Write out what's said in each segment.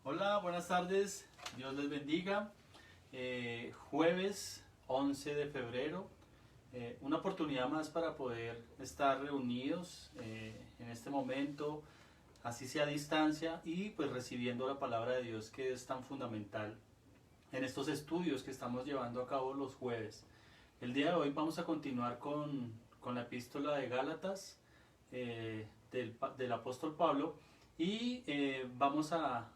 Hola, buenas tardes, Dios les bendiga. Jueves 11 de febrero, una oportunidad más para poder estar reunidos en este momento, así sea a distancia, y pues recibiendo la palabra de Dios que es tan fundamental en estos estudios que estamos llevando a cabo los jueves. El día de hoy vamos a continuar con la epístola de Gálatas del apóstol Pablo y vamos a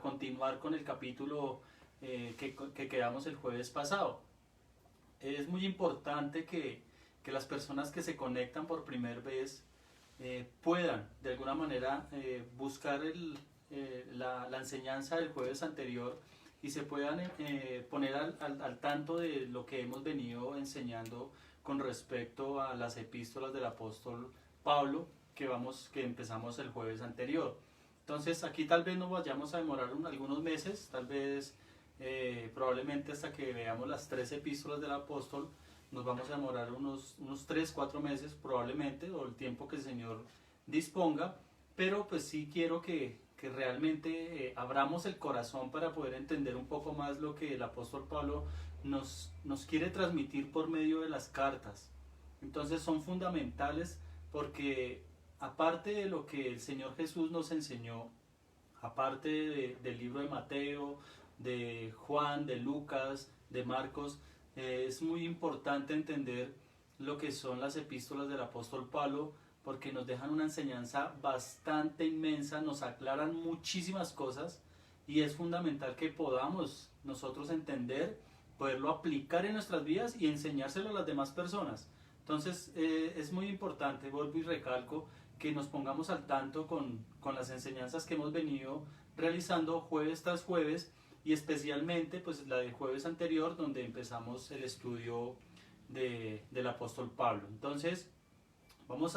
continuar con el capítulo que quedamos el jueves pasado. Es muy importante que las personas que se conectan por primera vez puedan de alguna manera buscar la enseñanza del jueves anterior y se puedan poner al tanto de lo que hemos venido enseñando con respecto a las epístolas del apóstol Pablo que empezamos el jueves anterior. Entonces aquí tal vez nos vayamos a demorar algunos meses, tal vez probablemente hasta que veamos las 3 epístolas del apóstol nos vamos a demorar unos 3-4 meses probablemente, o el tiempo que el Señor disponga, pero pues sí quiero que realmente abramos el corazón para poder entender un poco más lo que el apóstol Pablo nos quiere transmitir por medio de las cartas. Entonces son fundamentales porque aparte de lo que el Señor Jesús nos enseñó, aparte del libro de Mateo, de Juan, de Lucas, de Marcos, es muy importante entender lo que son las epístolas del apóstol Pablo porque nos dejan una enseñanza bastante inmensa, nos aclaran muchísimas cosas y es fundamental que podamos nosotros entender, poderlo aplicar en nuestras vidas y enseñárselo a las demás personas. Entonces es muy importante, vuelvo y recalco, que nos pongamos al tanto con las enseñanzas que hemos venido realizando jueves tras jueves y especialmente pues la del jueves anterior donde empezamos el estudio del apóstol Pablo. Entonces vamos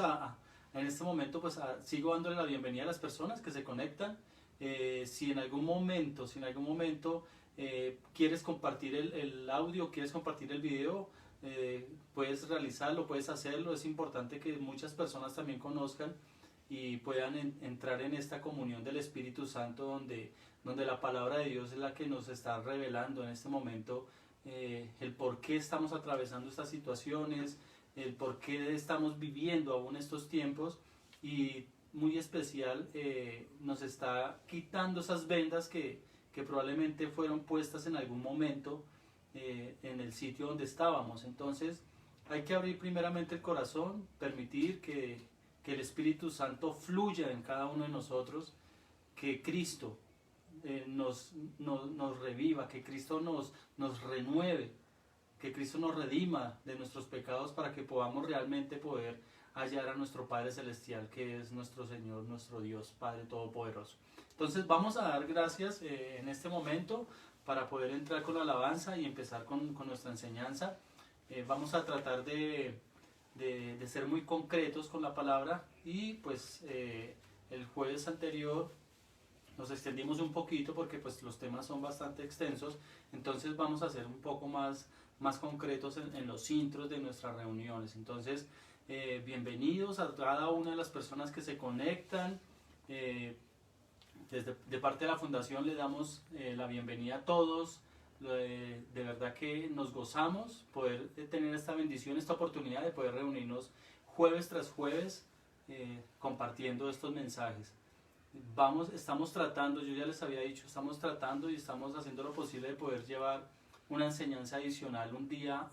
en este momento pues sigo dándole la bienvenida a las personas que se conectan. Si en algún momento quieres compartir el audio, quieres compartir el video, puedes realizarlo, puedes hacerlo. Es importante que muchas personas también conozcan y puedan entrar en esta comunión del Espíritu Santo donde la palabra de Dios es la que nos está revelando en este momento el por qué estamos atravesando estas situaciones, el por qué estamos viviendo aún estos tiempos y muy especial nos está quitando esas vendas que probablemente fueron puestas en algún momento en el sitio donde estábamos. Entonces hay que abrir primeramente el corazón, permitir que el Espíritu Santo fluya en cada uno de nosotros, que Cristo nos reviva, que Cristo nos renueve, que Cristo nos redima de nuestros pecados para que podamos realmente poder hallar a nuestro Padre Celestial, que es nuestro Señor, nuestro Dios, Padre Todopoderoso. Entonces vamos a dar gracias en este momento para poder entrar con la alabanza y empezar con nuestra enseñanza. Vamos a tratar de ser muy concretos con la palabra y pues el jueves anterior nos extendimos un poquito porque pues los temas son bastante extensos, entonces vamos a ser un poco más concretos en los intros de nuestras reuniones. Entonces bienvenidos a cada una de las personas que se conectan. De parte de la fundación le damos la bienvenida a todos. De verdad que nos gozamos poder tener esta bendición, esta oportunidad de poder reunirnos jueves tras jueves compartiendo estos mensajes. Estamos tratando, yo ya les había dicho, estamos tratando y estamos haciendo lo posible de poder llevar una enseñanza adicional un día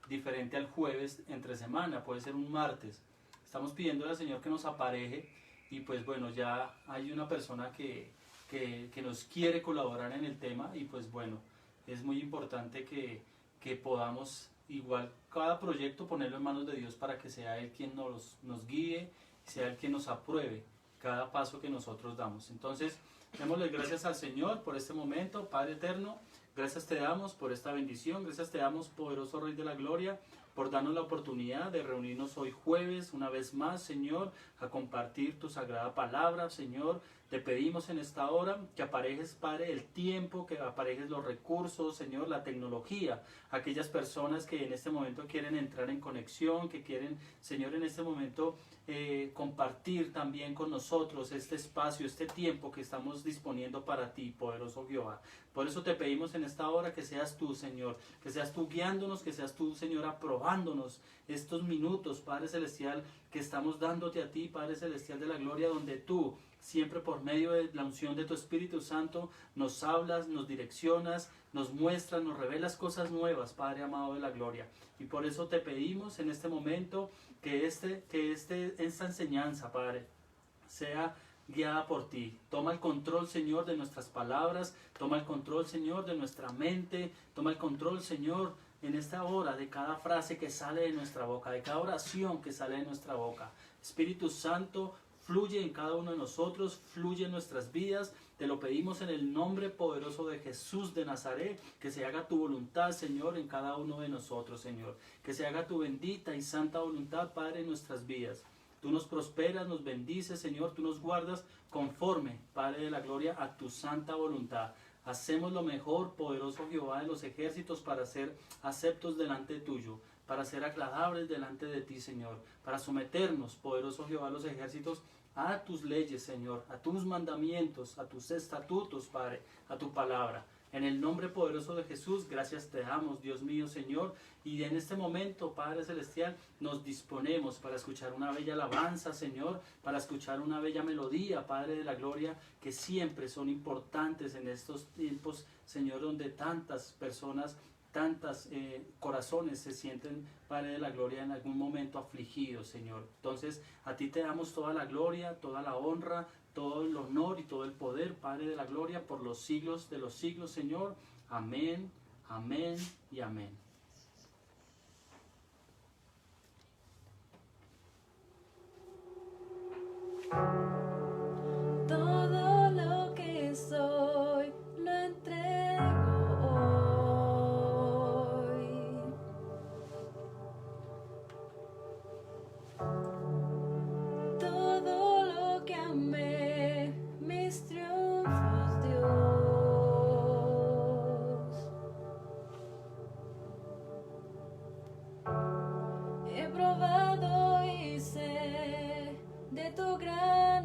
diferente al jueves entre semana, puede ser un martes. Estamos pidiéndole al Señor que nos apareje y pues bueno, ya hay una persona que nos quiere colaborar en el tema y pues bueno, es muy importante que podamos igual cada proyecto ponerlo en manos de Dios para que sea Él quien nos guíe, sea Él quien nos apruebe cada paso que nosotros damos. Entonces, démosle gracias al Señor por este momento. Padre eterno, gracias te damos por esta bendición, gracias te damos, poderoso Rey de la Gloria, por darnos la oportunidad de reunirnos hoy jueves, una vez más, Señor, a compartir tu sagrada palabra, Señor. Te pedimos en esta hora que aparejes, Padre, el tiempo, que aparejes los recursos, Señor, la tecnología, aquellas personas que en este momento quieren entrar en conexión, que quieren, Señor, en este momento compartir también con nosotros este espacio, este tiempo que estamos disponiendo para ti, poderoso Jehová. Por eso te pedimos en esta hora que seas tú, Señor, que seas tú guiándonos, que seas tú, Señor, aprobándonos estos minutos, Padre Celestial, que estamos dándote a ti, Padre Celestial de la gloria, donde tú, siempre por medio de la unción de tu Espíritu Santo, nos hablas, nos direccionas, nos muestras, nos revelas cosas nuevas, Padre amado de la gloria. Y por eso te pedimos en este momento que esta enseñanza, Padre, sea guiada por ti. Toma el control, Señor, de nuestras palabras, toma el control, Señor, de nuestra mente, toma el control, Señor, en esta hora de cada frase que sale de nuestra boca, de cada oración que sale de nuestra boca. Espíritu Santo, fluye en cada uno de nosotros, fluye en nuestras vidas. Te lo pedimos en el nombre poderoso de Jesús de Nazaret, que se haga tu voluntad, Señor, en cada uno de nosotros, Señor. Que se haga tu bendita y santa voluntad, Padre, en nuestras vidas. Tú nos prosperas, nos bendices, Señor, tú nos guardas conforme, Padre de la gloria, a tu santa voluntad. Hacemos lo mejor, poderoso Jehová de los ejércitos, para ser aceptos delante tuyo, para ser agradables delante de ti, Señor, para someternos, poderoso Jehová de los ejércitos, a tus leyes, Señor, a tus mandamientos, a tus estatutos, Padre, a tu palabra. En el nombre poderoso de Jesús, gracias te damos, Dios mío, Señor. Y en este momento, Padre Celestial, nos disponemos para escuchar una bella alabanza, Señor, para escuchar una bella melodía, Padre de la gloria, que siempre son importantes en estos tiempos, Señor, donde tantas personas, tantos corazones se sienten, Padre de la gloria, en algún momento afligidos, Señor. Entonces, a ti te damos toda la gloria, toda la honra, todo el honor y todo el poder, Padre de la gloria, por los siglos de los siglos, Señor. Amén, amén y amén. Todo lo que soy lo entrego hoy. Todo lo que amé, mis triunfos, Dios. He probado y sé de tu gran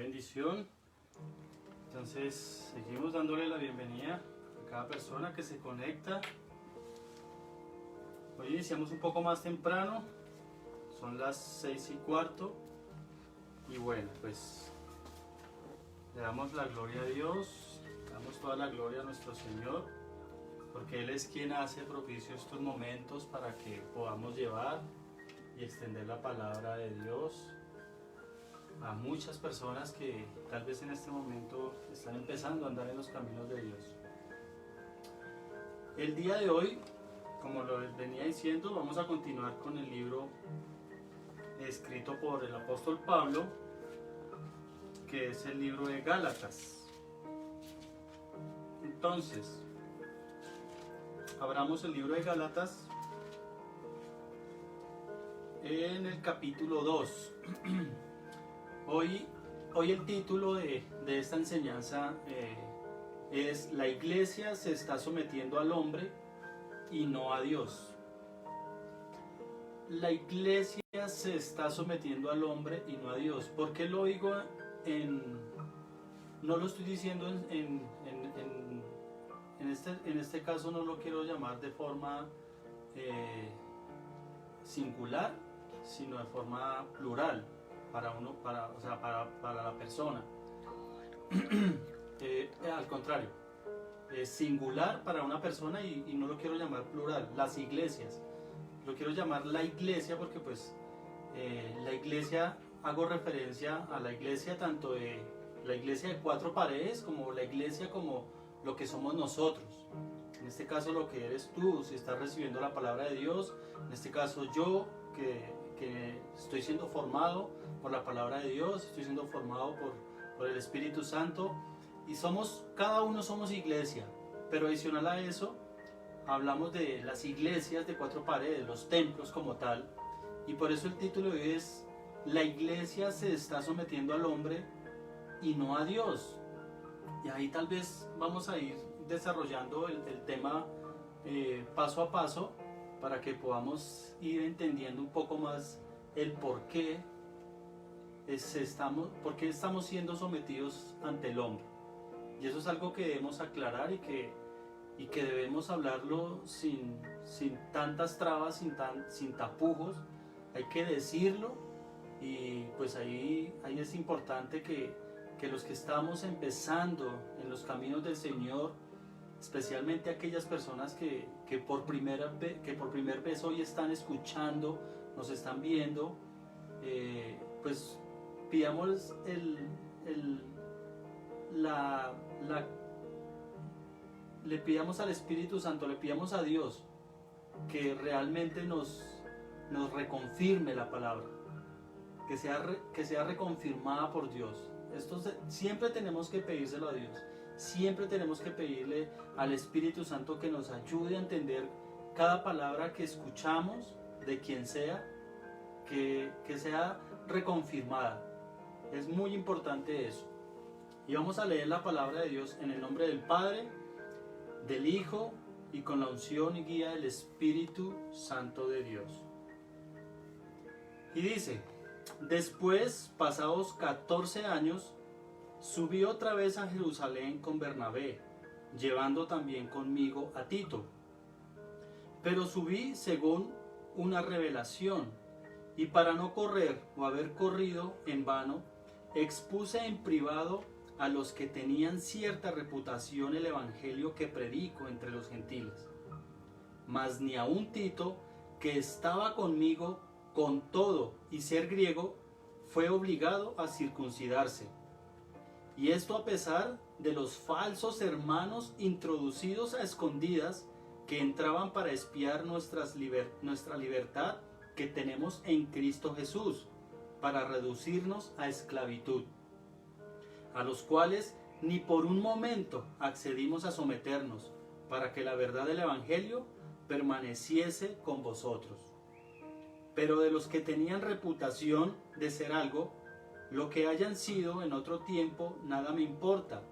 bendición. Entonces seguimos dándole la bienvenida a cada persona que se conecta. Hoy iniciamos un poco más temprano, son las 6:15 y bueno, pues le damos la gloria a Dios, le damos toda la gloria a nuestro Señor, porque Él es quien hace propicio estos momentos para que podamos llevar y extender la palabra de Dios a muchas personas que tal vez en este momento están empezando a andar en los caminos de Dios. El día de hoy, como lo venía diciendo, vamos a continuar con el libro escrito por el apóstol Pablo, que es el libro de Gálatas. Entonces, abramos el libro de Gálatas en el capítulo 2. Hoy el título de esta enseñanza es La iglesia se está sometiendo al hombre y no a Dios. La iglesia se está sometiendo al hombre y no a Dios. ¿Por qué lo digo no lo estoy diciendo en este caso, no lo quiero llamar de forma singular, sino de forma plural, para la persona. Al contrario, es singular para una persona y no lo quiero llamar plural. Las iglesias, lo quiero llamar la iglesia porque pues la iglesia, hago referencia a la iglesia tanto de la iglesia de 4 paredes como la iglesia como lo que somos nosotros. En este caso lo que eres tú, si estás recibiendo la palabra de Dios. En este caso yo, que estoy siendo formado por la palabra de Dios, estoy siendo formado por el Espíritu Santo, y cada uno somos iglesia. Pero adicional a eso, hablamos de las iglesias de 4 paredes, los templos como tal, y por eso el título de hoy es La iglesia se está sometiendo al hombre y no a Dios. Y ahí tal vez vamos a ir desarrollando el tema paso a paso, para que podamos ir entendiendo un poco más el por qué estamos siendo sometidos ante el hombre. Y eso es algo que debemos aclarar y que debemos hablarlo sin tantas trabas, sin tapujos. Hay que decirlo, y pues ahí es importante que los que estamos empezando en los caminos del Señor, especialmente aquellas personas que por primera vez hoy están escuchando, nos están viendo, pues pidamos le pidamos al Espíritu Santo, le pidamos a Dios que realmente nos reconfirme la palabra, que sea reconfirmada por Dios. Siempre tenemos que pedírselo a Dios. Siempre tenemos que pedirle al Espíritu Santo que nos ayude a entender cada palabra que escuchamos, de quien sea, que sea reconfirmada. Es muy importante eso. Y vamos a leer la palabra de Dios en el nombre del Padre, del Hijo y con la unción y guía del Espíritu Santo de Dios. Y dice: después, pasados 14 años, subí otra vez a Jerusalén con Bernabé, llevando también conmigo a Tito. Pero subí según una revelación, y para no correr o haber corrido en vano, expuse en privado a los que tenían cierta reputación el evangelio que predico entre los gentiles. Mas ni aun Tito, que estaba conmigo con todo y ser griego, fue obligado a circuncidarse. Y esto a pesar de los falsos hermanos introducidos a escondidas que entraban para espiar nuestra libertad que tenemos en Cristo Jesús, para reducirnos a esclavitud, a los cuales ni por un momento accedimos a someternos, para que la verdad del Evangelio permaneciese con vosotros. Pero de los que tenían reputación de ser algo, lo que hayan sido en otro tiempo, nada me importa.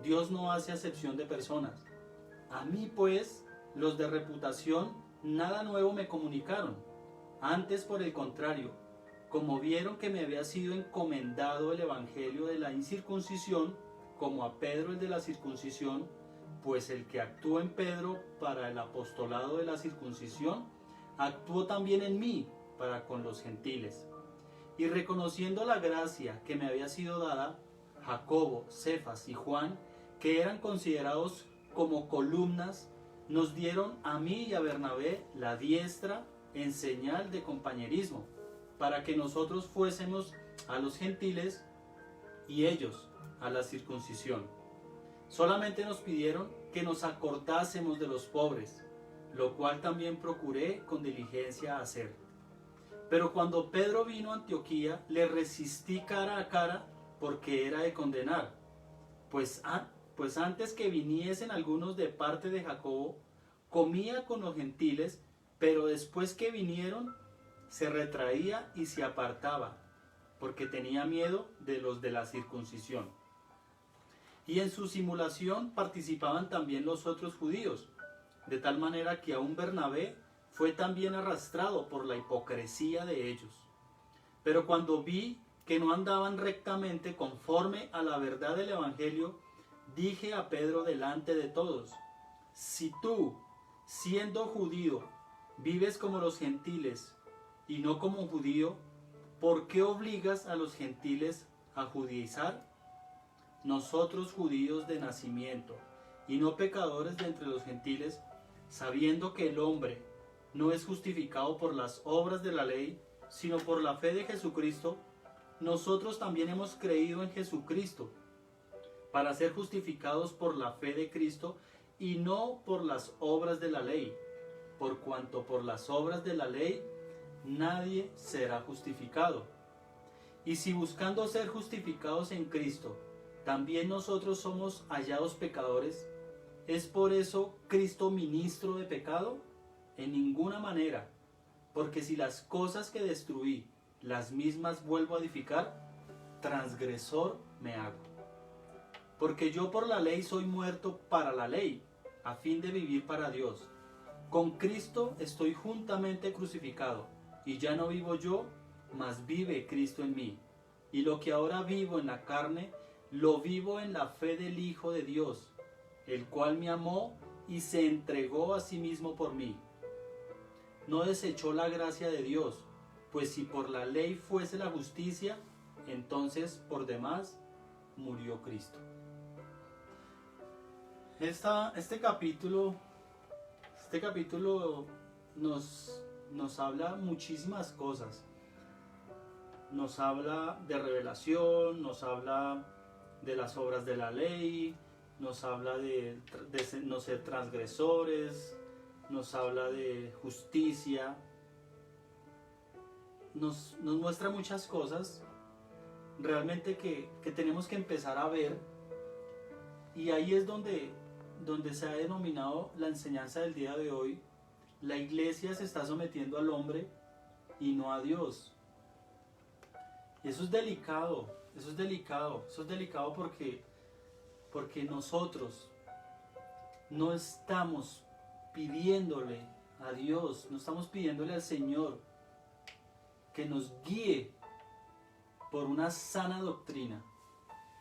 Dios no hace acepción de personas. A mí, pues, los de reputación nada nuevo me comunicaron. Antes, por el contrario, como vieron que me había sido encomendado el evangelio de la incircuncisión, como a Pedro el de la circuncisión, pues el que actuó en Pedro para el apostolado de la circuncisión, actuó también en mí para con los gentiles. Y reconociendo la gracia que me había sido dada, Jacobo, Cefas y Juan, que eran considerados como columnas, nos dieron a mí y a Bernabé la diestra en señal de compañerismo, para que nosotros fuésemos a los gentiles y ellos a la circuncisión. Solamente nos pidieron que nos acordásemos de los pobres, lo cual también procuré con diligencia hacer. Pero cuando Pedro vino a Antioquía, le resistí cara a cara porque era de condenar, pues antes que viniesen algunos de parte de Jacobo, comía con los gentiles, pero después que vinieron, se retraía y se apartaba, porque tenía miedo de los de la circuncisión. Y en su simulación participaban también los otros judíos, de tal manera que aún Bernabé fue también arrastrado por la hipocresía de ellos. Pero cuando vi que no andaban rectamente conforme a la verdad del evangelio, dije a Pedro delante de todos: si tú, siendo judío, vives como los gentiles y no como un judío, ¿por qué obligas a los gentiles a judaizar? Nosotros judíos de nacimiento y no pecadores de entre los gentiles, sabiendo que el hombre no es justificado por las obras de la ley, sino por la fe de Jesucristo, nosotros también hemos creído en Jesucristo, para ser justificados por la fe de Cristo y no por las obras de la ley, por cuanto por las obras de la ley nadie será justificado. Y si buscando ser justificados en Cristo, también nosotros somos hallados pecadores, ¿es por eso Cristo ministro de pecado? En ninguna manera, porque si las cosas que destruí, las mismas vuelvo a edificar, transgresor me hago. Porque yo por la ley soy muerto para la ley, a fin de vivir para Dios. Con Cristo estoy juntamente crucificado, y ya no vivo yo, mas vive Cristo en mí. Y lo que ahora vivo en la carne, lo vivo en la fe del Hijo de Dios, el cual me amó y se entregó a sí mismo por mí. No desechó la gracia de Dios, pues si por la ley fuese la justicia, entonces por demás murió Cristo. Este capítulo nos habla muchísimas cosas. Nos habla de revelación, nos habla de las obras de la ley, nos habla de no ser transgresores, nos habla de justicia, nos muestra muchas cosas realmente que tenemos que empezar a ver, y ahí es donde se ha denominado la enseñanza del día de hoy: la iglesia se está sometiendo al hombre y no a Dios. Y eso es delicado porque nosotros no estamos pidiéndole a Dios, no estamos pidiéndole al Señor que nos guíe por una sana doctrina.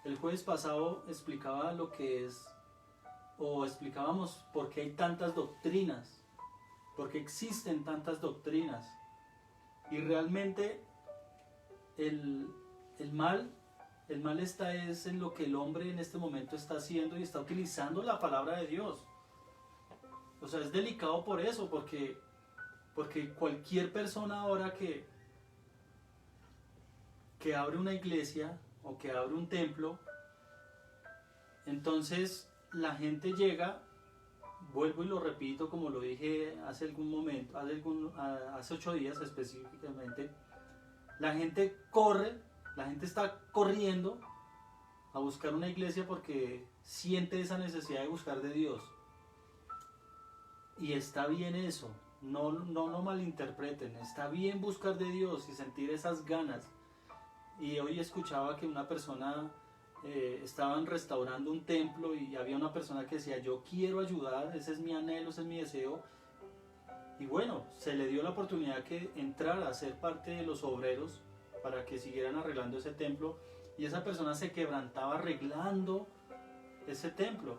El jueves pasado explicaba lo que es, o explicábamos por qué hay tantas doctrinas, por qué existen tantas doctrinas, y realmente el mal está es en lo que el hombre en este momento está haciendo, y está utilizando la palabra de Dios. O sea, es delicado por eso, porque cualquier persona ahora que abre una iglesia o que abre un templo, entonces la gente llega, vuelvo y lo repito como lo dije hace algún momento, hace 8 días específicamente, la gente está corriendo a buscar una iglesia porque siente esa necesidad de buscar de Dios. Y está bien eso, no malinterpreten, está bien buscar de Dios y sentir esas ganas. Y hoy escuchaba que una persona, estaban restaurando un templo, y había una persona que decía: yo quiero ayudar, ese es mi anhelo, ese es mi deseo. Y bueno, se le dio la oportunidad que entrara a ser parte de los obreros, para que siguieran arreglando ese templo, y esa persona se quebrantaba arreglando ese templo.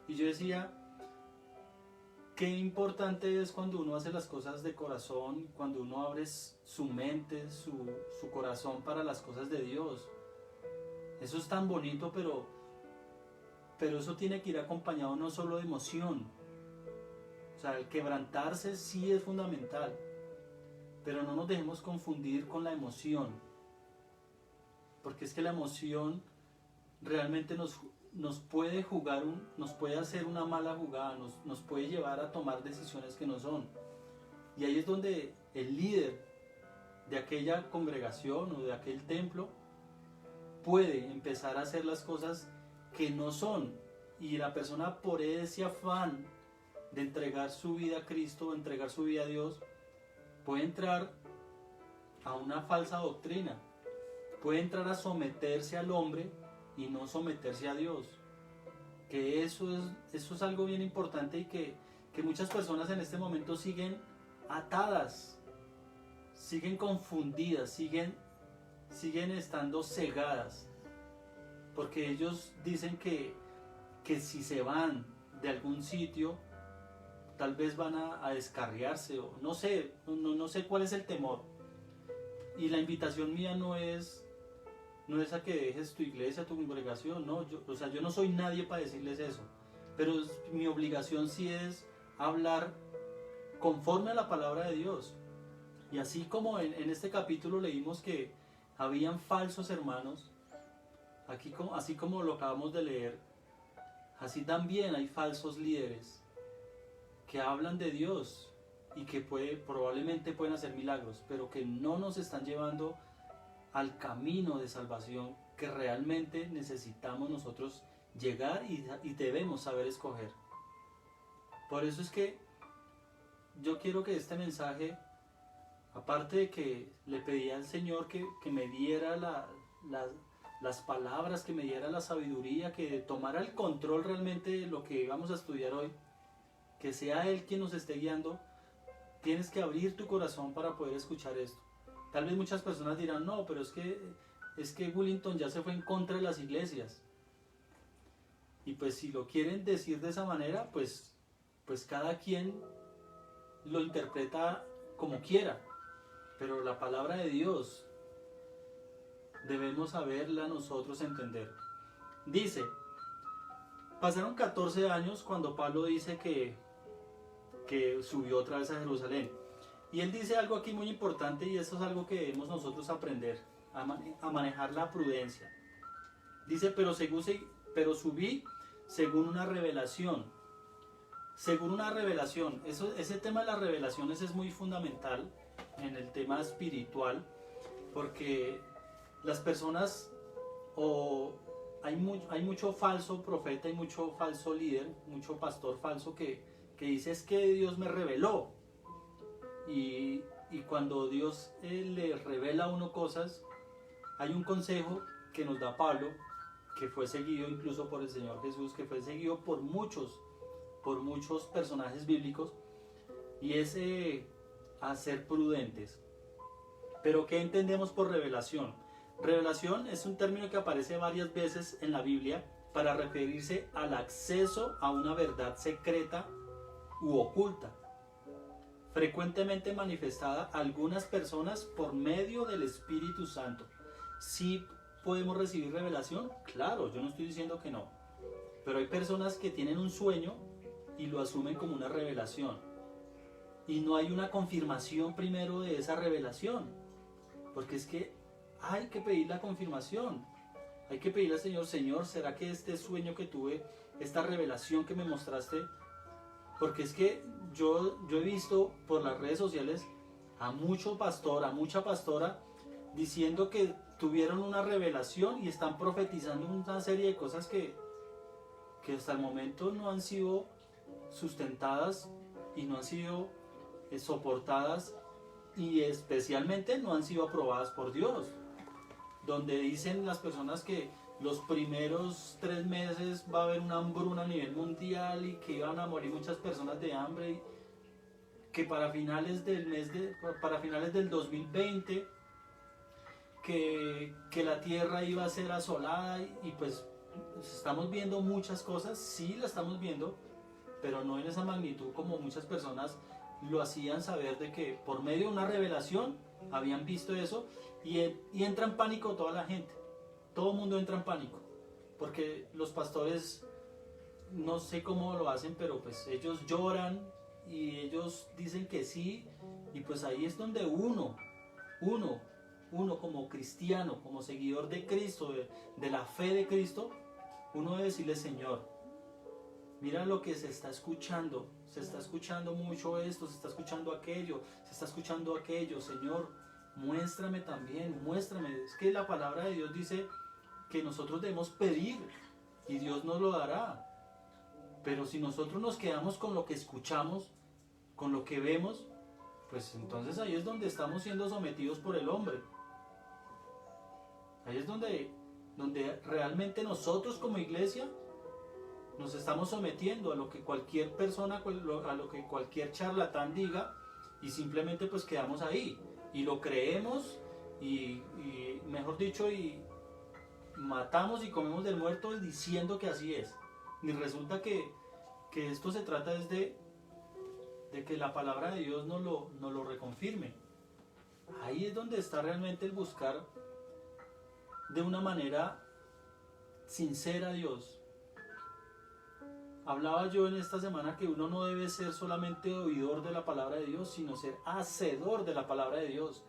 Y yo decía, qué importante es cuando uno hace las cosas de corazón, cuando uno abre su mente, su corazón para las cosas de Dios. Eso es tan bonito, pero eso tiene que ir acompañado no solo de emoción. O sea, el quebrantarse sí es fundamental, pero no nos dejemos confundir con la emoción, porque es que la emoción realmente nos puede nos puede hacer una mala jugada, nos puede llevar a tomar decisiones que no son. Y ahí es donde el líder de aquella congregación o de aquel templo puede empezar a hacer las cosas que no son, y la persona, por ese afán de entregar su vida a Cristo, entregar su vida a Dios, puede entrar a una falsa doctrina, puede entrar a someterse al hombre y no someterse a Dios. Que eso es algo bien importante, y que muchas personas en este momento siguen atadas, siguen confundidas, siguen estando cegadas, porque ellos dicen que si se van de algún sitio, tal vez van a descarriarse, o no sé cuál es el temor. Y la invitación mía no es a que dejes tu iglesia, tu congregación, no, yo no soy nadie para decirles eso, pero mi obligación sí es hablar conforme a la palabra de Dios. Y así como en este capítulo leímos que habían falsos hermanos, así como lo acabamos de leer, así también hay falsos líderes que hablan de Dios y que probablemente pueden hacer milagros, pero que no nos están llevando al camino de salvación que realmente necesitamos nosotros llegar y debemos saber escoger. Por eso es que yo quiero que este mensaje, aparte de que le pedí al Señor que me diera las palabras, que me diera la sabiduría, que tomara el control realmente de lo que vamos a estudiar hoy, que sea Él quien nos esté guiando, tienes que abrir tu corazón para poder escuchar esto. Tal vez muchas personas dirán, no, pero es que Willington ya se fue en contra de las iglesias. Y pues si lo quieren decir de esa manera, pues cada quien lo interpreta como quiera. Pero la palabra de Dios debemos saberla nosotros entender. Dice, pasaron 14 años cuando Pablo dice que subió otra vez a Jerusalén. Y él dice algo aquí muy importante, y eso es algo que debemos nosotros aprender, a manejar la prudencia. Dice, pero subí según una revelación. Según una revelación. Ese tema de las revelaciones es muy fundamental en el tema espiritual, porque las personas, hay mucho falso profeta y mucho falso líder, mucho pastor falso que dice, es que Dios me reveló. Y cuando Dios le revela a uno cosas, hay un consejo que nos da Pablo, que fue seguido incluso por el Señor Jesús, que fue seguido por muchos personajes bíblicos, y es a ser prudentes. Pero ¿qué entendemos por revelación? Revelación es un término que aparece varias veces en la Biblia para referirse al acceso a una verdad secreta u oculta, frecuentemente manifestada a algunas personas por medio del Espíritu Santo. ¿Sí podemos recibir revelación? Claro, yo no estoy diciendo que no, pero hay personas que tienen un sueño y lo asumen como una revelación, y no hay una confirmación primero de esa revelación, porque es que hay que pedir la confirmación. Hay que pedirle al Señor, Señor, ¿será que este sueño que tuve, esta revelación que me mostraste? Porque es que yo he visto por las redes sociales a mucho pastor, a mucha pastora, diciendo que tuvieron una revelación y están profetizando una serie de cosas que hasta el momento no han sido sustentadas y no han sido soportadas, y especialmente no han sido aprobadas por Dios, donde dicen las personas que los primeros 3 meses va a haber una hambruna a nivel mundial y que iban a morir muchas personas de hambre, y que para finales del 2020, que la tierra iba a ser asolada y pues estamos viendo muchas cosas, sí la estamos viendo, pero no en esa magnitud como muchas personas lo hacían saber, de que por medio de una revelación habían visto eso y entra en pánico toda la gente. Todo el mundo entra en pánico, porque los pastores, no sé cómo lo hacen, pero pues ellos lloran y ellos dicen que sí, y pues ahí es donde uno como cristiano, como seguidor de Cristo, de la fe de Cristo, uno debe decirle: Señor, mira lo que se está escuchando mucho esto, se está escuchando aquello, Señor, muéstrame también, muéstrame. Es que la palabra de Dios dice que nosotros debemos pedir y Dios nos lo dará. Pero si nosotros nos quedamos con lo que escuchamos, con lo que vemos, pues entonces ahí es donde estamos siendo sometidos por el hombre. Ahí es donde realmente nosotros como iglesia nos estamos sometiendo a lo que cualquier persona, a lo que cualquier charlatán diga, y simplemente pues quedamos ahí y lo creemos y mejor dicho, y matamos y comemos del muerto diciendo que así es. Y resulta que esto se trata es de que la palabra de Dios nos lo reconfirme. Ahí es donde está realmente el buscar de una manera sincera a Dios. Hablaba yo en esta semana que uno no debe ser solamente oidor de la palabra de Dios, sino ser hacedor de la palabra de Dios.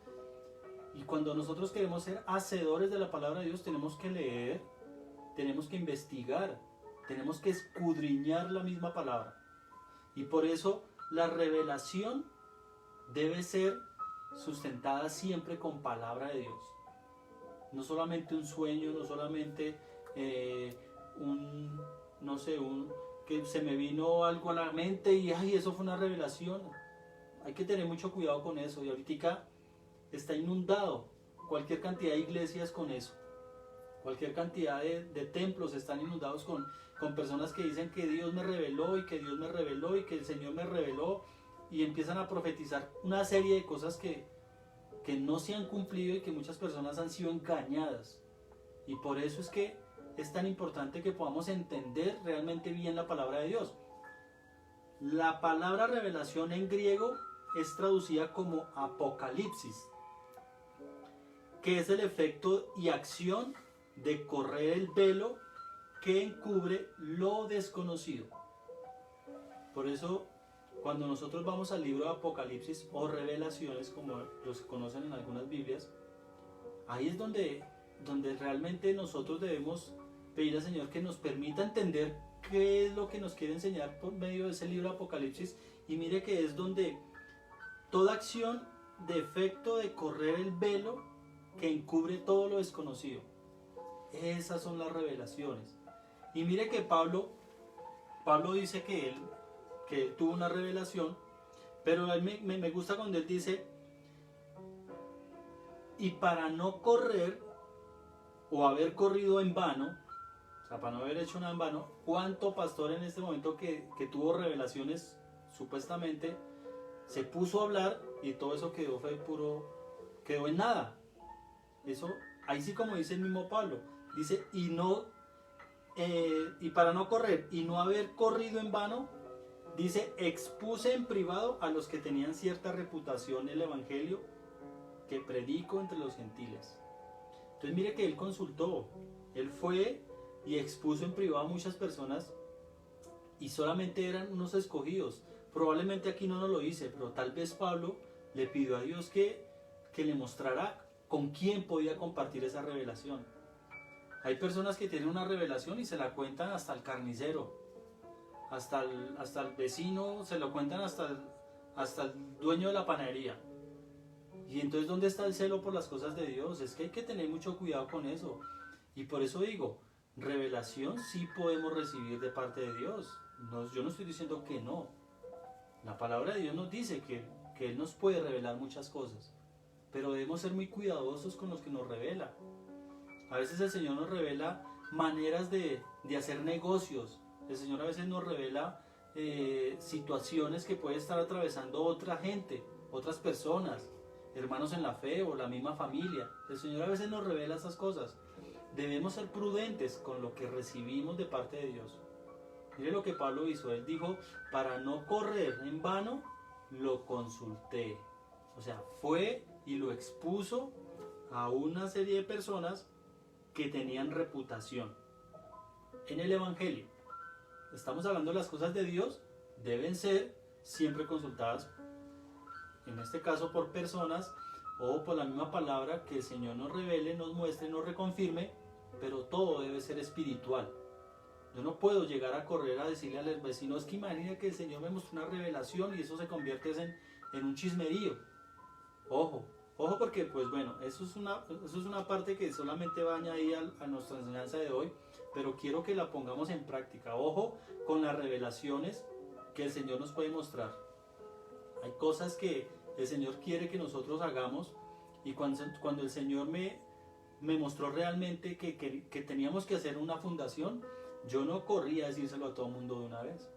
Y cuando nosotros queremos ser hacedores de la palabra de Dios, tenemos que leer, tenemos que investigar, tenemos que escudriñar la misma palabra. Y por eso la revelación debe ser sustentada siempre con palabra de Dios. No solamente un sueño, no solamente que se me vino algo a la mente y ay, eso fue una revelación. Hay que tener mucho cuidado con eso. Y ahorita está inundado cualquier cantidad de iglesias con eso. Cualquier cantidad de templos están inundados con personas que dicen que Dios me reveló y que Dios me reveló y que el Señor me reveló, y empiezan a profetizar una serie de cosas que no se han cumplido y que muchas personas han sido engañadas. Y por eso es que es tan importante que podamos entender realmente bien la palabra de Dios. La palabra revelación en griego es traducida como apocalipsis, que es el efecto y acción de correr el velo que encubre lo desconocido. Por eso, cuando nosotros vamos al libro de Apocalipsis o Revelaciones, como los conocen en algunas Biblias, ahí es donde realmente nosotros debemos pedir al Señor que nos permita entender qué es lo que nos quiere enseñar por medio de ese libro de Apocalipsis. Y mire que es donde toda acción de efecto de correr el velo que encubre todo lo desconocido. Esas son las revelaciones. Y mire que Pablo dice que él tuvo una revelación, pero a mí me gusta cuando él dice: y para no correr o haber corrido en vano, o sea, para no haber hecho nada en vano, ¿cuánto pastor en este momento que tuvo revelaciones supuestamente se puso a hablar y todo eso quedó en nada? Eso, ahí sí, como dice el mismo Pablo, dice: y para no correr y no haber corrido en vano, dice, expuse en privado a los que tenían cierta reputación el evangelio que predico entre los gentiles. Entonces mire que él consultó, él fue y expuso en privado a muchas personas, y solamente eran unos escogidos. Probablemente aquí no nos lo dice, pero tal vez Pablo le pidió a Dios que le mostrara con quién podía compartir esa revelación. Hay personas que tienen una revelación y se la cuentan hasta el carnicero, hasta el vecino, se lo cuentan hasta el dueño de la panadería. Y entonces, ¿dónde está el celo por las cosas de Dios? Es que hay que tener mucho cuidado con eso. Y por eso digo, revelación sí podemos recibir de parte de Dios. Yo no estoy diciendo que no. La palabra de Dios nos dice que Él nos puede revelar muchas cosas, pero debemos ser muy cuidadosos con los que nos revela. A veces el Señor nos revela maneras de hacer negocios. El Señor a veces nos revela situaciones que puede estar atravesando otra gente, otras personas. hermanos en la fe o la misma familia. El Señor a veces nos revela esas cosas. Debemos ser prudentes con lo que recibimos de parte de Dios. Mire lo que Pablo hizo. Él dijo, para no correr en vano, lo consulté. O sea, fue y lo expuso a una serie de personas que tenían reputación en el Evangelio. Estamos hablando de las cosas de Dios, deben ser siempre consultadas, en este caso por personas o por la misma palabra que el Señor nos revele, nos muestre, nos reconfirme, pero todo debe ser espiritual. Yo no puedo llegar a correr a decirle al vecino, es que imagina que el Señor me mostró una revelación y eso se convierte en un chismerío. Ojo porque pues bueno, eso es una parte que solamente va a añadir a nuestra enseñanza de hoy, pero quiero que la pongamos en práctica. Ojo con las revelaciones que el Señor nos puede mostrar. Hay cosas que el Señor quiere que nosotros hagamos y cuando el Señor me mostró realmente que teníamos que hacer una fundación, yo no corrí a decírselo a todo el mundo de una vez.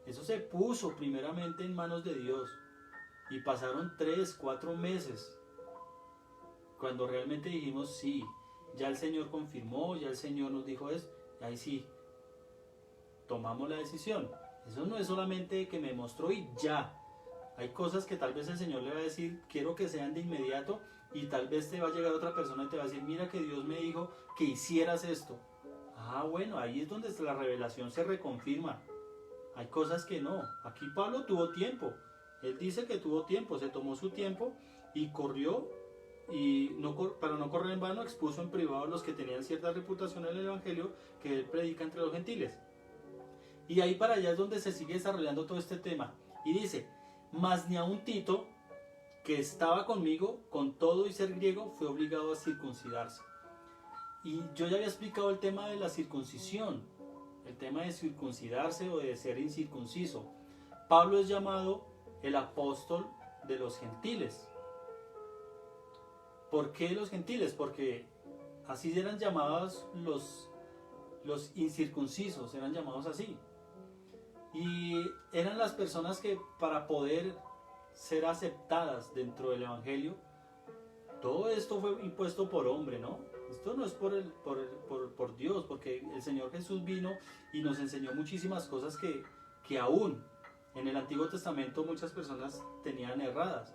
Eso se puso primeramente en manos de Dios y pasaron 3, 4 meses cuando realmente dijimos sí, ya el Señor confirmó, ya el Señor nos dijo eso, y ahí sí, tomamos la decisión. Eso no es solamente que me mostró y ya. Hay cosas que tal vez el Señor le va a decir, quiero que sean de inmediato, y tal vez te va a llegar otra persona y te va a decir, mira que Dios me dijo que hicieras esto. Ah, bueno, ahí es donde la revelación se reconfirma. Hay cosas que no. Aquí Pablo tuvo tiempo. Él dice que tuvo tiempo, se tomó su tiempo y corrió, y para no correr en vano expuso en privado a los que tenían cierta reputación en el Evangelio que él predica entre los gentiles. Y ahí para allá es donde se sigue desarrollando todo este tema. Y dice, mas ni aun Tito, que estaba conmigo, con todo y ser griego, fue obligado a circuncidarse. Y yo ya había explicado el tema de la circuncisión, el tema de circuncidarse o de ser incircunciso. Pablo es llamado el apóstol de los gentiles. ¿Por qué los gentiles? Porque así eran llamados los incircuncisos, eran llamados así. Y eran las personas que para poder ser aceptadas dentro del Evangelio, todo esto fue impuesto por hombre, ¿no? Esto no es por Dios, porque el Señor Jesús vino y nos enseñó muchísimas cosas que aún en el Antiguo Testamento muchas personas tenían erradas.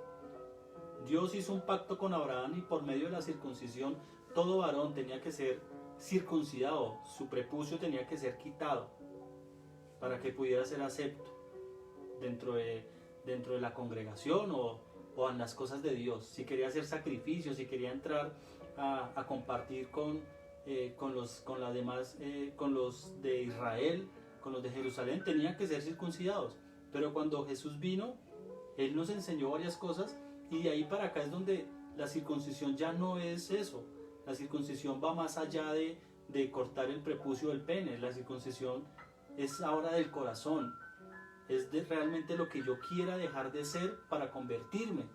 Dios hizo un pacto con Abraham y por medio de la circuncisión todo varón tenía que ser circuncidado, su prepucio tenía que ser quitado para que pudiera ser acepto dentro de la congregación o en las cosas de Dios. Si quería hacer sacrificios, si quería entrar a compartir con los de Israel, con los de Jerusalén, tenían que ser circuncidados. Pero cuando Jesús vino, Él nos enseñó varias cosas y de ahí para acá es donde la circuncisión ya no es eso. La circuncisión va más allá de cortar el prepucio del pene. La circuncisión es ahora del corazón. Es de realmente lo que yo quiera dejar de ser para convertirme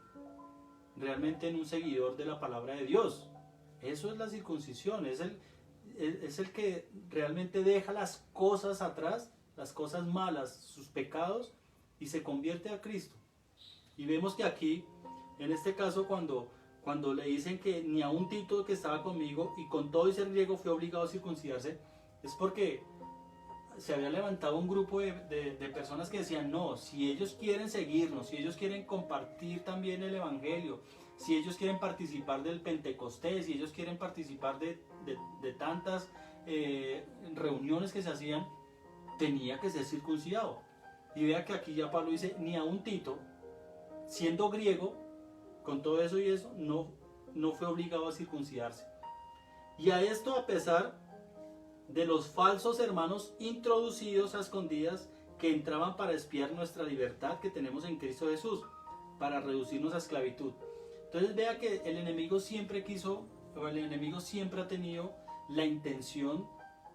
realmente en un seguidor de la palabra de Dios. Eso es la circuncisión, es el que realmente deja las cosas atrás, las cosas malas, sus pecados, y se convierte a Cristo. Y vemos que aquí, en este caso, cuando le dicen que ni aun Tito, que estaba conmigo y con todo y ser griego fue obligado a circuncidarse, es porque se había levantado un grupo de personas que decían, no, si ellos quieren seguirnos, si ellos quieren compartir también el Evangelio, si ellos quieren participar del Pentecostés, si ellos quieren participar de tantas reuniones que se hacían, tenía que ser circuncidado. Y vea que aquí ya Pablo dice, ni aun Tito, siendo griego, con todo eso y eso, no fue obligado a circuncidarse. Y a esto a pesar de los falsos hermanos introducidos a escondidas que entraban para espiar nuestra libertad que tenemos en Cristo Jesús, para reducirnos a esclavitud. Entonces vea que el enemigo siempre ha tenido la intención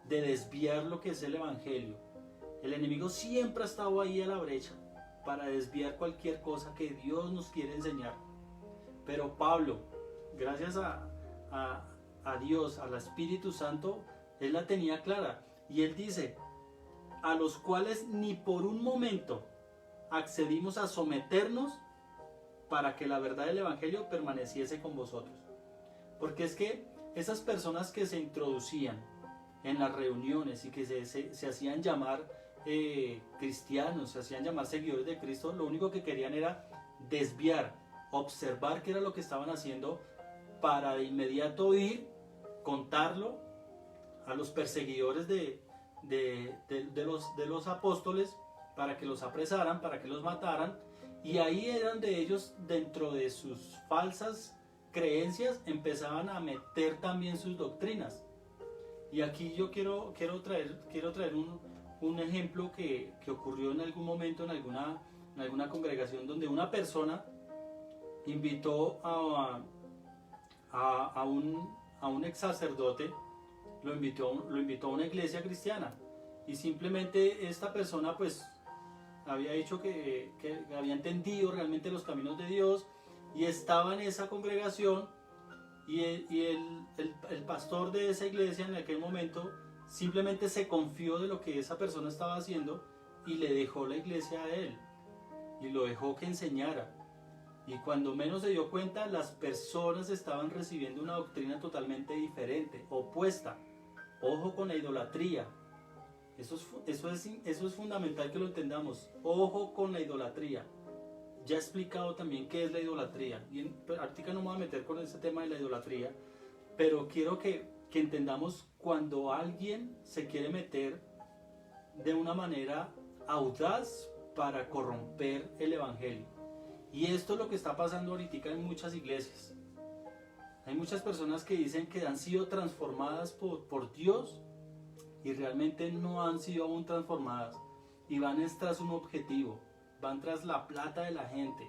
de desviar lo que es el Evangelio. El enemigo siempre ha estado ahí a la brecha para desviar cualquier cosa que Dios nos quiere enseñar. Pero Pablo, gracias a Dios, al Espíritu Santo, él la tenía clara. Y él dice, a los cuales ni por un momento accedimos a someternos para que la verdad del Evangelio permaneciese con vosotros. Porque es que esas personas que se introducían en las reuniones y que se hacían llamar cristianos, se hacían llamar seguidores de Cristo, lo único que querían era desviar, observar qué era lo que estaban haciendo para de inmediato ir, contarlo a los perseguidores de los apóstoles para que los apresaran, para que los mataran, y ahí eran de ellos, dentro de sus falsas creencias, empezaban a meter también sus doctrinas. Y aquí yo quiero traer un ejemplo que ocurrió en algún momento en alguna congregación, donde una persona invitó a un ex sacerdote, lo invitó a una iglesia cristiana, y simplemente esta persona pues había dicho que había entendido realmente los caminos de Dios y estaba en esa congregación, y el pastor de esa iglesia en aquel momento simplemente se confió de lo que esa persona estaba haciendo y le dejó la iglesia a él y lo dejó que enseñara. Y cuando menos se dio cuenta, las personas estaban recibiendo una doctrina totalmente diferente, opuesta. Ojo con la idolatría. Eso es fundamental que lo entendamos. Ojo con la idolatría. Ya he explicado también qué es la idolatría. Y ahorita no me voy a meter con ese tema de la idolatría, pero quiero que entendamos cuando alguien se quiere meter de una manera audaz para corromper el Evangelio. Y esto es lo que está pasando ahorita en muchas iglesias. Hay muchas personas que dicen que han sido transformadas por Dios y realmente no han sido aún transformadas. Y van tras un objetivo, van tras la plata de la gente,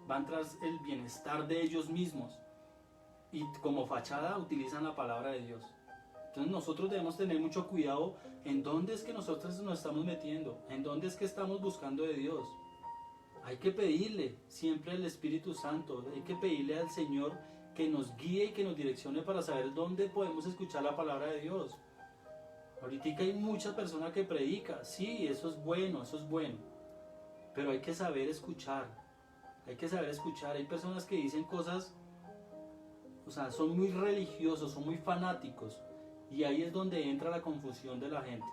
van tras el bienestar de ellos mismos. Y como fachada utilizan la palabra de Dios. Entonces nosotros debemos tener mucho cuidado en dónde es que nosotros nos estamos metiendo, en dónde es que estamos buscando de Dios. Hay que pedirle siempre al Espíritu Santo, hay que pedirle al Señor que nos guíe y que nos direccione para saber dónde podemos escuchar la palabra de Dios. Ahorita hay muchas personas que predican, sí, eso es bueno, pero hay que saber escuchar, hay personas que dicen cosas, o sea, son muy religiosos, son muy fanáticos, y ahí es donde entra la confusión de la gente,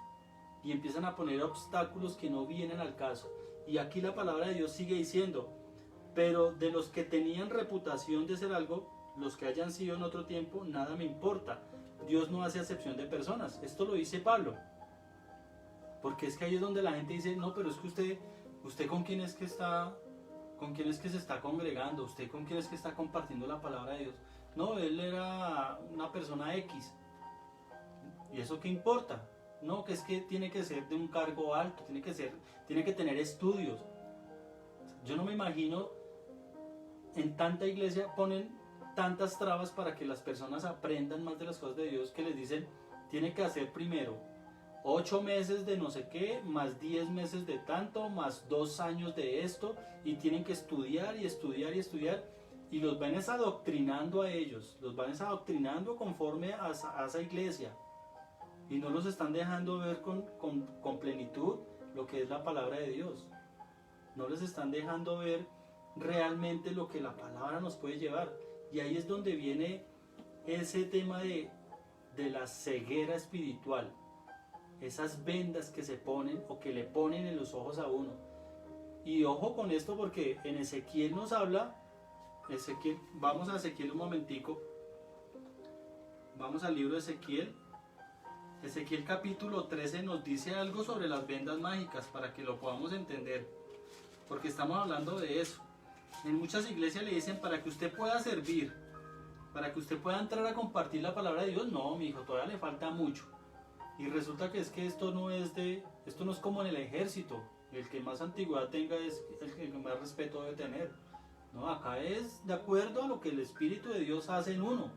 y empiezan a poner obstáculos que no vienen al caso. Y aquí la palabra de Dios sigue diciendo, pero de los que tenían reputación de ser algo, los que hayan sido en otro tiempo, nada me importa. Dios no hace acepción de personas. Esto lo dice Pablo. Porque es que ahí es donde la gente dice, no, pero es que usted con quién es que se está congregando, usted con quién es que está compartiendo la palabra de Dios. No, él era una persona X. ¿Y eso qué importa? No, que es que tiene que ser de un cargo alto, tiene que tener estudios. Yo no me imagino, en tanta iglesia ponen tantas trabas para que las personas aprendan más de las cosas de Dios, que les dicen, tiene que hacer primero 8 meses de no sé qué, más 10 meses de tanto, más 2 años de esto, y tienen que estudiar y estudiar y estudiar, y los van adoctrinando a ellos, los van adoctrinando conforme a esa iglesia. Y no los están dejando ver con plenitud lo que es la palabra de Dios. No les están dejando ver realmente lo que la palabra nos puede llevar. Y ahí es donde viene ese tema de la ceguera espiritual. Esas vendas que se ponen o que le ponen en los ojos a uno. Y ojo con esto, porque en Ezequiel nos habla, vamos a Ezequiel un momentico. Vamos al libro de Ezequiel. Ezequiel capítulo 13 nos dice algo sobre las vendas mágicas para que lo podamos entender, porque estamos hablando de eso. En muchas iglesias le dicen, para que usted pueda servir, para que usted pueda entrar a compartir la palabra de Dios, no, mi hijo, todavía le falta mucho. Y resulta que esto no es como en el ejército, el que más antigüedad tenga es el que más respeto debe tener. No, acá es de acuerdo a lo que el Espíritu de Dios hace en uno.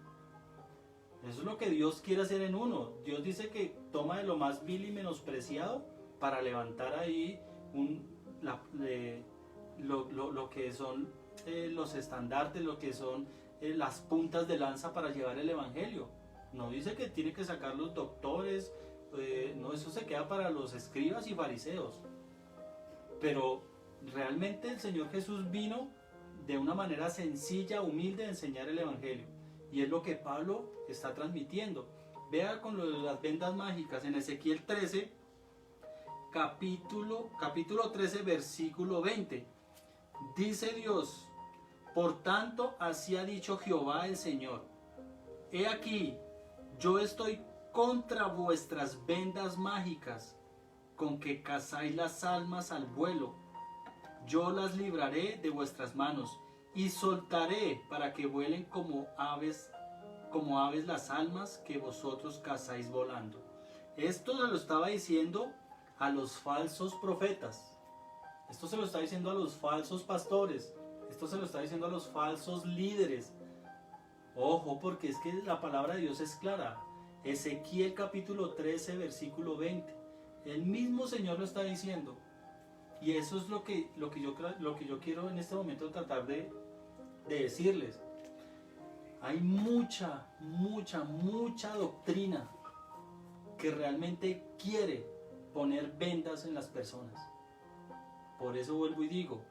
Eso es lo que Dios quiere hacer en uno. Dios dice que toma de lo más vil y menospreciado para levantar ahí lo que son los estandartes, lo que son las puntas de lanza para llevar el Evangelio. No dice que tiene que sacar los doctores, no, eso se queda para los escribas y fariseos. Pero realmente el Señor Jesús vino de una manera sencilla, humilde, de enseñar el Evangelio. Y es lo que Pablo está transmitiendo. Vea con lo de las vendas mágicas en Ezequiel 13, capítulo 13, versículo 20. Dice Dios: por tanto, así ha dicho Jehová el Señor: he aquí, yo estoy contra vuestras vendas mágicas, con que cazáis las almas al vuelo. Yo las libraré de vuestras manos, y soltaré para que vuelen como aves las almas que vosotros cazáis volando. Esto se lo estaba diciendo a los falsos profetas. Esto se lo está diciendo a los falsos pastores. Esto se lo está diciendo a los falsos líderes. Ojo, porque es que la palabra de Dios es clara. Ezequiel capítulo 13, versículo 20. El mismo Señor lo está diciendo. Y eso es lo que yo quiero en este momento tratar de decirles. Hay mucha doctrina que realmente quiere poner vendas en las personas. Por eso vuelvo y digo,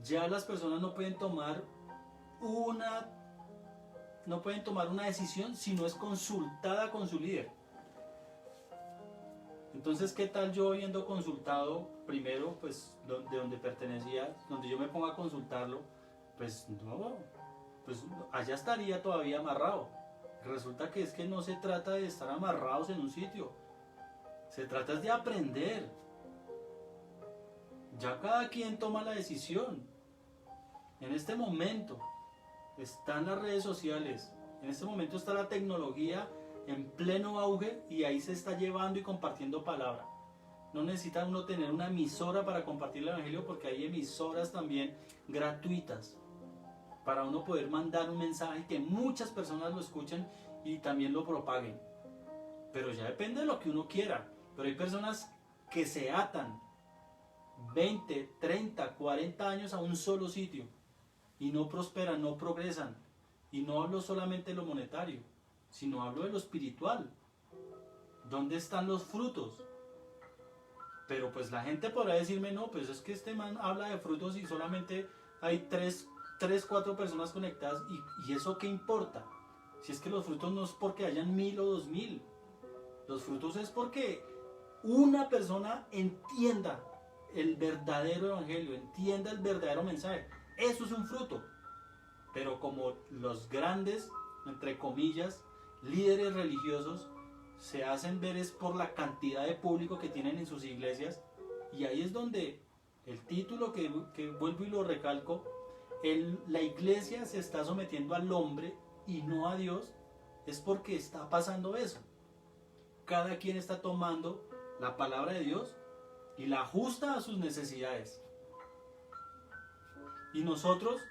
ya las personas no pueden tomar una decisión si no es consultada con su líder. Entonces, ¿qué tal yo habiendo consultado primero, pues, de donde pertenecía, donde yo me ponga a consultarlo? Pues no, pues allá estaría todavía amarrado. Resulta que es que no se trata de estar amarrados en un sitio, se trata de aprender. Ya cada quien toma la decisión. En este momento están las redes sociales, en este momento está la tecnología en pleno auge y ahí se está llevando y compartiendo palabra. No necesita uno tener una emisora para compartir el Evangelio, porque hay emisoras también gratuitas para uno poder mandar un mensaje que muchas personas lo escuchen y también lo propaguen. Pero ya depende de lo que uno quiera. Pero hay personas que se atan 20, 30, 40 años a un solo sitio y no prosperan, no progresan. Y no hablo solamente de lo monetario, sino hablo de lo espiritual. ¿Dónde están los frutos? Pero pues la gente podrá decirme, no, pues es que este man habla de frutos y solamente hay 3, 4 personas conectadas. ¿Y eso qué importa? Si es que los frutos no es porque hayan 1000 o 2000. Los frutos es porque una persona entienda el verdadero evangelio, entienda el verdadero mensaje. Eso es un fruto. Pero como los grandes, entre comillas, líderes religiosos se hacen ver es por la cantidad de público que tienen en sus iglesias, y ahí es donde el título que vuelvo y lo recalco, la iglesia se está sometiendo al hombre y no a Dios, es porque está pasando eso. Cada quien está tomando la palabra de Dios y la ajusta a sus necesidades. Y nosotros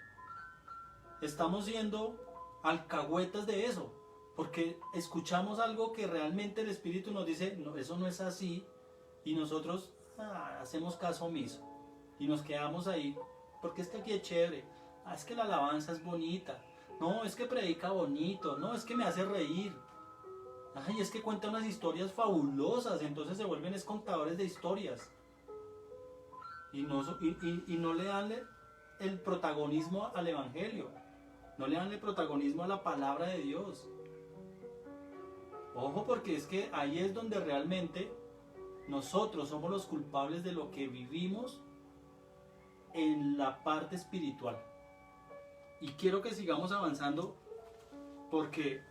estamos siendo alcahuetas de eso, porque escuchamos algo que realmente el Espíritu nos dice, no, eso no es así, y nosotros hacemos caso omiso y nos quedamos ahí, porque es que aquí es chévere, es que la alabanza es bonita, no, es que predica bonito, no, es que me hace reír, ay, es que cuenta unas historias fabulosas, entonces se vuelven contadores de historias y no le dan el protagonismo al Evangelio, no le dan el protagonismo a la palabra de Dios. Ojo, porque es que ahí es donde realmente nosotros somos los culpables de lo que vivimos en la parte espiritual. Y quiero que sigamos avanzando porque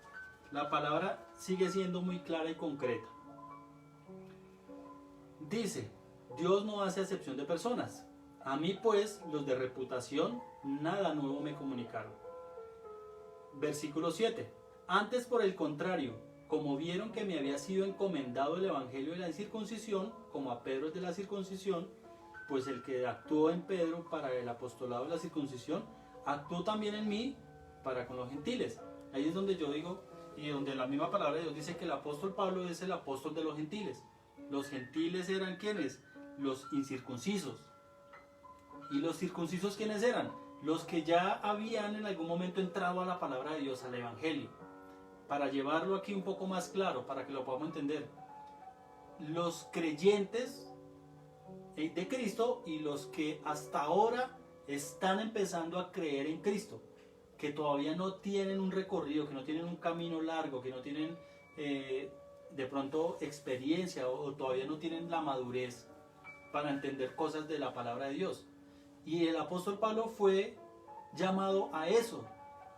la palabra sigue siendo muy clara y concreta. Dice, Dios no hace acepción de personas. A mí pues, los de reputación, nada nuevo me comunicaron. Versículo 7. Antes, por el contrario, como vieron que me había sido encomendado el evangelio de la circuncisión, como a Pedro es de la circuncisión, pues el que actuó en Pedro para el apostolado de la circuncisión, actuó también en mí para con los gentiles. Ahí es donde yo digo, y donde la misma palabra de Dios dice que el apóstol Pablo es el apóstol de los gentiles. Los gentiles eran ¿quiénes? Los incircuncisos. ¿Y los circuncisos quiénes eran? Los que ya habían en algún momento entrado a la palabra de Dios, al evangelio. Para llevarlo aquí un poco más claro, para que lo podamos entender. Los creyentes de Cristo y los que hasta ahora están empezando a creer en Cristo, que todavía no tienen un recorrido, que no tienen un camino largo, que no tienen de pronto experiencia o todavía no tienen la madurez para entender cosas de la palabra de Dios. Y el apóstol Pablo fue llamado a eso,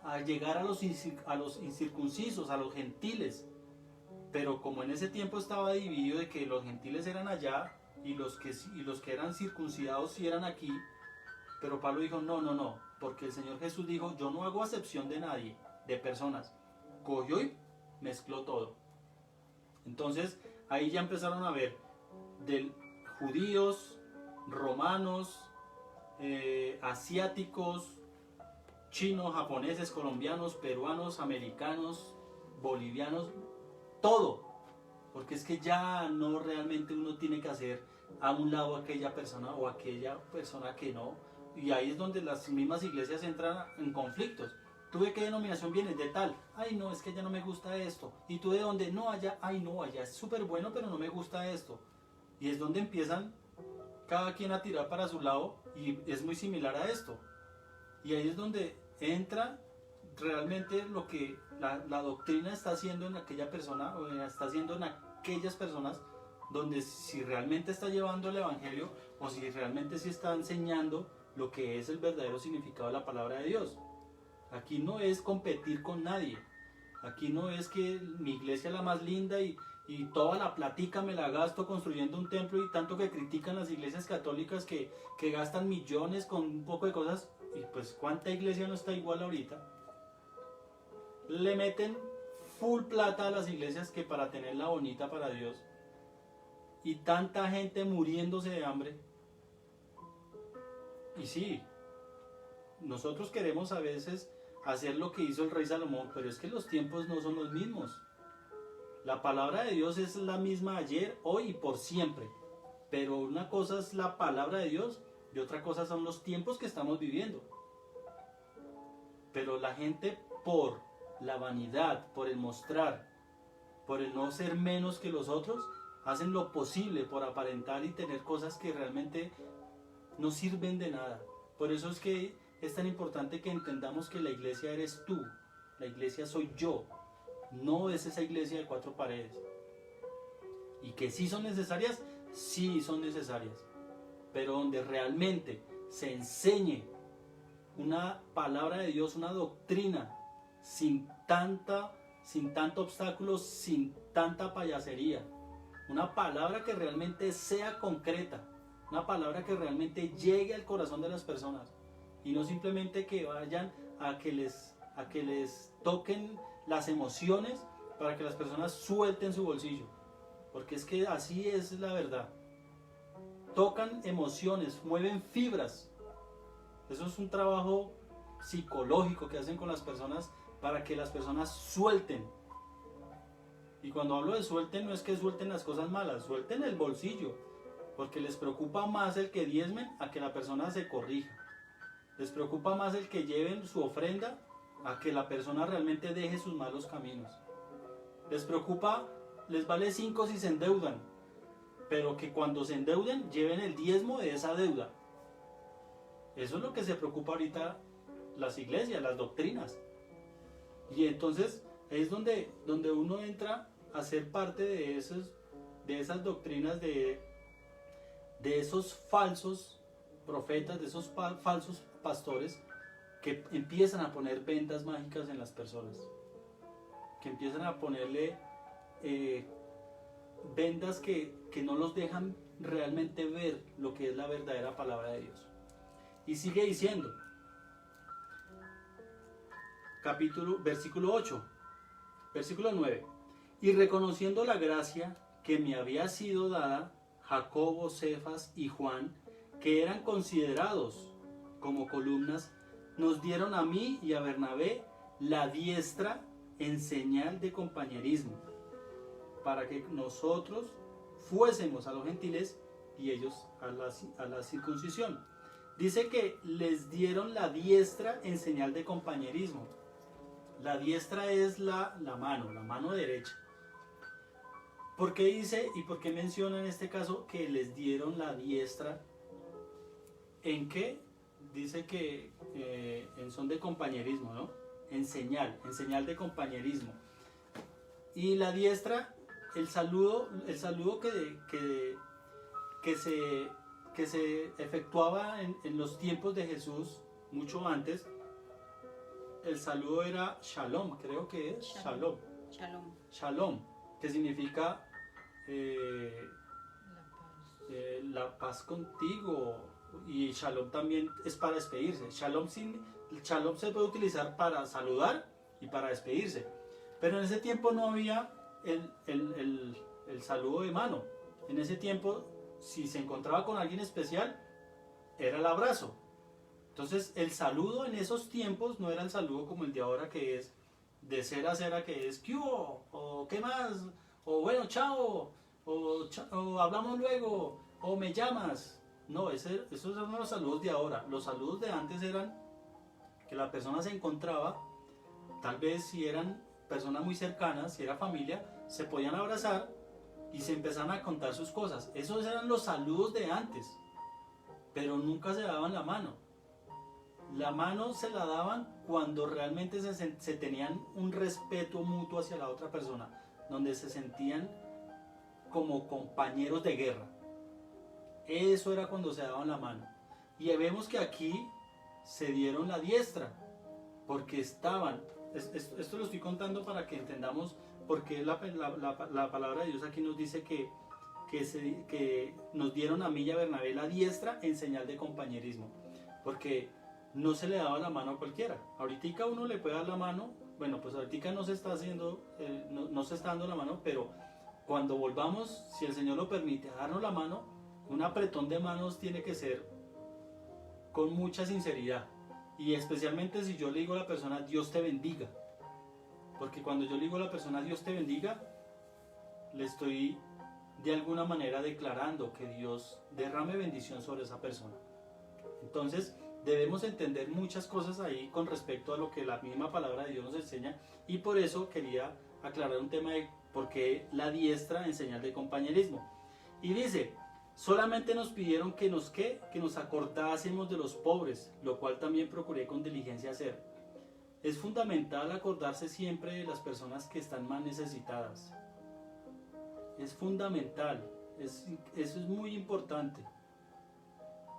a llegar a los incircuncisos, a los gentiles. Pero como en ese tiempo estaba dividido de que los gentiles eran allá y los que eran circuncidados sí eran aquí, pero Pablo dijo, no, porque el Señor Jesús dijo, yo no hago acepción de nadie, de personas. Cogió y mezcló todo. Entonces, ahí ya empezaron a ver de judíos, romanos, asiáticos, chinos, japoneses, colombianos, peruanos, americanos, bolivianos, todo. Porque es que ya no realmente uno tiene que hacer a un lado aquella persona o aquella persona que no. Y ahí es donde las mismas iglesias entran en conflictos. ¿Tú de qué denominación vienes? De tal. Ay, no, es que ya no me gusta esto. ¿Y tú de dónde? No, allá. Ay, no, allá es súper bueno, pero no me gusta esto. Y es donde empiezan cada quien a tirar para su lado y es muy similar a esto. Y ahí es donde entra realmente lo que la doctrina está haciendo en aquella persona o está haciendo en aquellas personas, donde si realmente está llevando el evangelio o si realmente sí está enseñando lo que es el verdadero significado de la palabra de Dios. Aquí no es competir con nadie, aquí no es que mi iglesia es la más linda y toda la platica me la gasto construyendo un templo, y tanto que critican las iglesias católicas que gastan millones con un poco de cosas. Y pues ¿cuánta iglesia no está igual ahorita? Le meten full plata a las iglesias que para tenerla bonita para Dios, y tanta gente muriéndose de hambre. Y sí, nosotros queremos a veces hacer lo que hizo el rey Salomón, pero es que los tiempos no son los mismos. La palabra de Dios es la misma ayer, hoy y por siempre. Pero una cosa es la palabra de Dios y otra cosa son los tiempos que estamos viviendo. Pero la gente, por la vanidad, por el mostrar, por el no ser menos que los otros, hacen lo posible por aparentar y tener cosas que realmente no sirven de nada. Por eso es que es tan importante que entendamos que la iglesia eres tú, la iglesia soy yo, no es esa iglesia de cuatro paredes. Y que sí son necesarias, sí son necesarias, pero donde realmente se enseñe una palabra de Dios, una doctrina, sin tanto obstáculo, sin tanta payasería, una palabra que realmente sea concreta, una palabra que realmente llegue al corazón de las personas, y no simplemente que vayan a que les toquen las emociones para que las personas suelten su bolsillo, porque es que así es la verdad. Tocan emociones, mueven fibras. Eso es un trabajo psicológico que hacen con las personas para que las personas suelten. Y cuando hablo de suelten, no es que suelten las cosas malas, suelten el bolsillo, porque les preocupa más el que diezmen a que la persona se corrija. Les preocupa más el que lleven su ofrenda a que la persona realmente deje sus malos caminos. Les preocupa, les vale 5 si se endeudan, pero que cuando se endeuden lleven el diezmo de esa deuda. Eso es lo que se preocupa ahorita las iglesias, las doctrinas. Y entonces es donde uno entra a ser parte de esas doctrinas, de esos falsos profetas, de esos falsos pastores que empiezan a poner vendas mágicas en las personas, que empiezan a ponerle vendas que no los dejan realmente ver lo que es la verdadera palabra de Dios. Y sigue diciendo, versículo 8, versículo 9, y reconociendo la gracia que me había sido dada, Jacobo, Cefas y Juan, que eran considerados como columnas, nos dieron a mí y a Bernabé la diestra en señal de compañerismo, para que nosotros fuésemos a los gentiles y ellos a la circuncisión. Dice que les dieron la diestra en señal de compañerismo. La diestra es la mano derecha. ¿Por qué dice y por qué menciona en este caso que les dieron la diestra? ¿En qué? dice que en son de compañerismo, ¿no? En señal de compañerismo. Y la diestra, el saludo que se efectuaba en los tiempos de Jesús, mucho antes, el saludo era shalom, creo que es shalom. Shalom. Shalom, que significa La paz. la paz contigo, y shalom también es para despedirse. Shalom se puede utilizar para saludar y para despedirse, pero en ese tiempo no había el saludo de mano. En ese tiempo, si se encontraba con alguien especial, era el abrazo. Entonces el saludo en esos tiempos no era el saludo como el de ahora, que es de cera a cera, que es ¿qué hubo? O ¿qué más? O bueno, chao, o hablamos luego, o me llamas. No, esos eran los saludos de ahora. Los saludos de antes eran que la persona se encontraba, tal vez si eran personas muy cercanas, si era familia, se podían abrazar y se empezaban a contar sus cosas. Esos eran los saludos de antes, pero nunca se daban la mano. La mano se la daban cuando realmente se tenían un respeto mutuo hacia la otra persona, donde se sentían como compañeros de guerra. Eso era cuando se daban la mano. Y vemos que aquí se dieron la diestra, porque estaban, esto lo estoy contando para que entendamos por qué la palabra de Dios aquí nos dice que nos dieron a mí y a Bernabé la diestra en señal de compañerismo, porque no se le daba la mano a cualquiera. Ahorita uno le puede dar la mano, bueno, pues ahorita no se está haciendo, no se está dando la mano, pero cuando volvamos, si el Señor lo permite, a darnos la mano, un apretón de manos tiene que ser con mucha sinceridad, y especialmente si yo le digo a la persona Dios te bendiga, porque cuando yo le digo a la persona Dios te bendiga, le estoy de alguna manera declarando que Dios derrame bendición sobre esa persona. Entonces debemos entender muchas cosas ahí con respecto a lo que la misma palabra de Dios nos enseña, y por eso quería aclarar un tema de por qué la diestra en señal de compañerismo. Y dice, solamente nos pidieron que nos acordásemos de los pobres, lo cual también procuré con diligencia hacer. Es fundamental acordarse siempre de las personas que están más necesitadas. Es fundamental, eso es muy importante,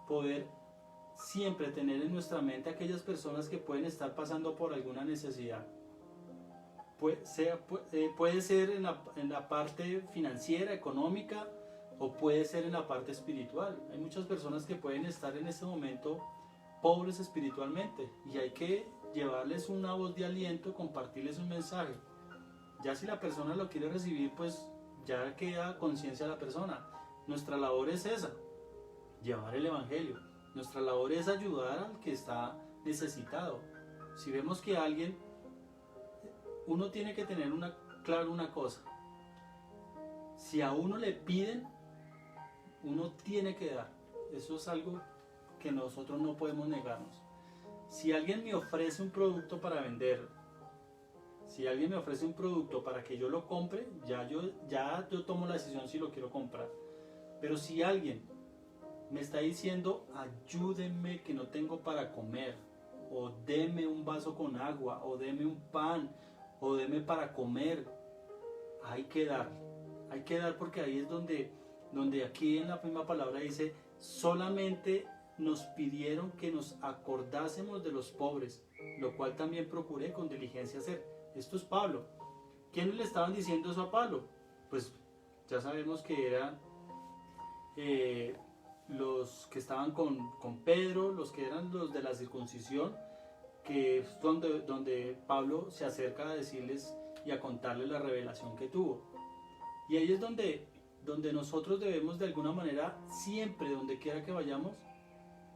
poder siempre tener en nuestra mente aquellas personas que pueden estar pasando por alguna necesidad. Puede ser en la parte financiera, económica, o puede ser en la parte espiritual. Hay muchas personas que pueden estar en este momento pobres espiritualmente, y hay que llevarles una voz de aliento, compartirles un mensaje. Ya si la persona lo quiere recibir, pues ya queda conciencia de la persona. Nuestra labor es esa, llevar el evangelio. Nuestra labor es ayudar al que está necesitado. Si vemos que alguien, uno tiene que tener claro una cosa: si a uno le piden, uno tiene que dar. Eso es algo que nosotros no podemos negarnos. Si alguien me ofrece un producto para vender, si alguien me ofrece un producto para que yo lo compre, ya yo tomo la decisión si lo quiero comprar. Pero si alguien me está diciendo ayúdenme que no tengo para comer, o deme un vaso con agua, o deme un pan, o deme para comer, hay que dar, porque ahí es donde aquí en la misma palabra dice, solamente nos pidieron que nos acordásemos de los pobres, lo cual también procuré con diligencia hacer. Esto es Pablo. ¿Quiénes le estaban diciendo eso a Pablo? Pues ya sabemos que eran los que estaban con Pedro, los que eran los de la circuncisión, que es donde Pablo se acerca a decirles y a contarles la revelación que tuvo. Y ahí es donde nosotros debemos de alguna manera, siempre, donde quiera que vayamos,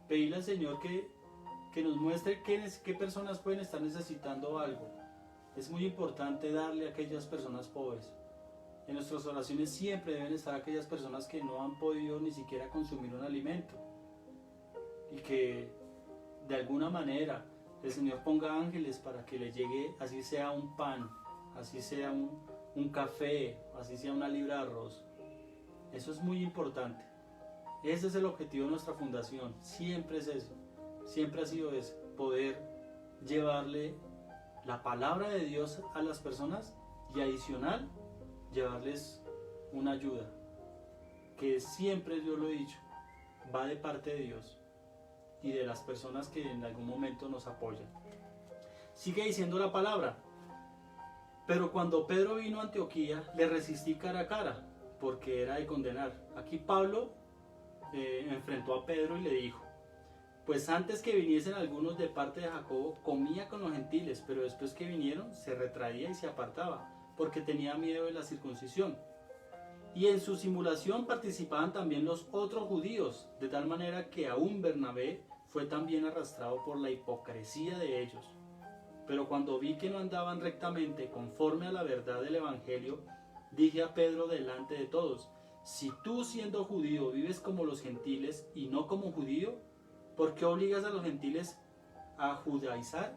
pedirle al Señor que nos muestre qué personas pueden estar necesitando algo. Es muy importante darle a aquellas personas pobres. En nuestras oraciones siempre deben estar aquellas personas que no han podido ni siquiera consumir un alimento, y que de alguna manera el Señor ponga ángeles para que le llegue, así sea un pan, así sea un café, así sea una libra de arroz. Eso es muy importante. Ese es el objetivo de nuestra fundación, siempre es eso. siempre ha sido ese, poder llevarle la palabra de Dios a las personas y adicional llevarles una ayuda, que siempre yo lo he dicho, va de parte de Dios y de las personas que en algún momento nos apoyan. Sigue diciendo la palabra: pero cuando Pedro vino a Antioquía, le resistí cara a cara, porque era de condenar. Aquí Pablo enfrentó a Pedro y le dijo: pues antes que viniesen algunos de parte de Jacobo, comía con los gentiles, pero después que vinieron, se retraía y se apartaba, porque tenía miedo de la circuncisión. Y en su simulación participaban también los otros judíos, de tal manera que aún Bernabé fue también arrastrado por la hipocresía de ellos. Pero cuando vi que no andaban rectamente conforme a la verdad del Evangelio, dije a Pedro delante de todos: si tú, siendo judío, vives como los gentiles y no como judío, ¿por qué obligas a los gentiles a judaizar?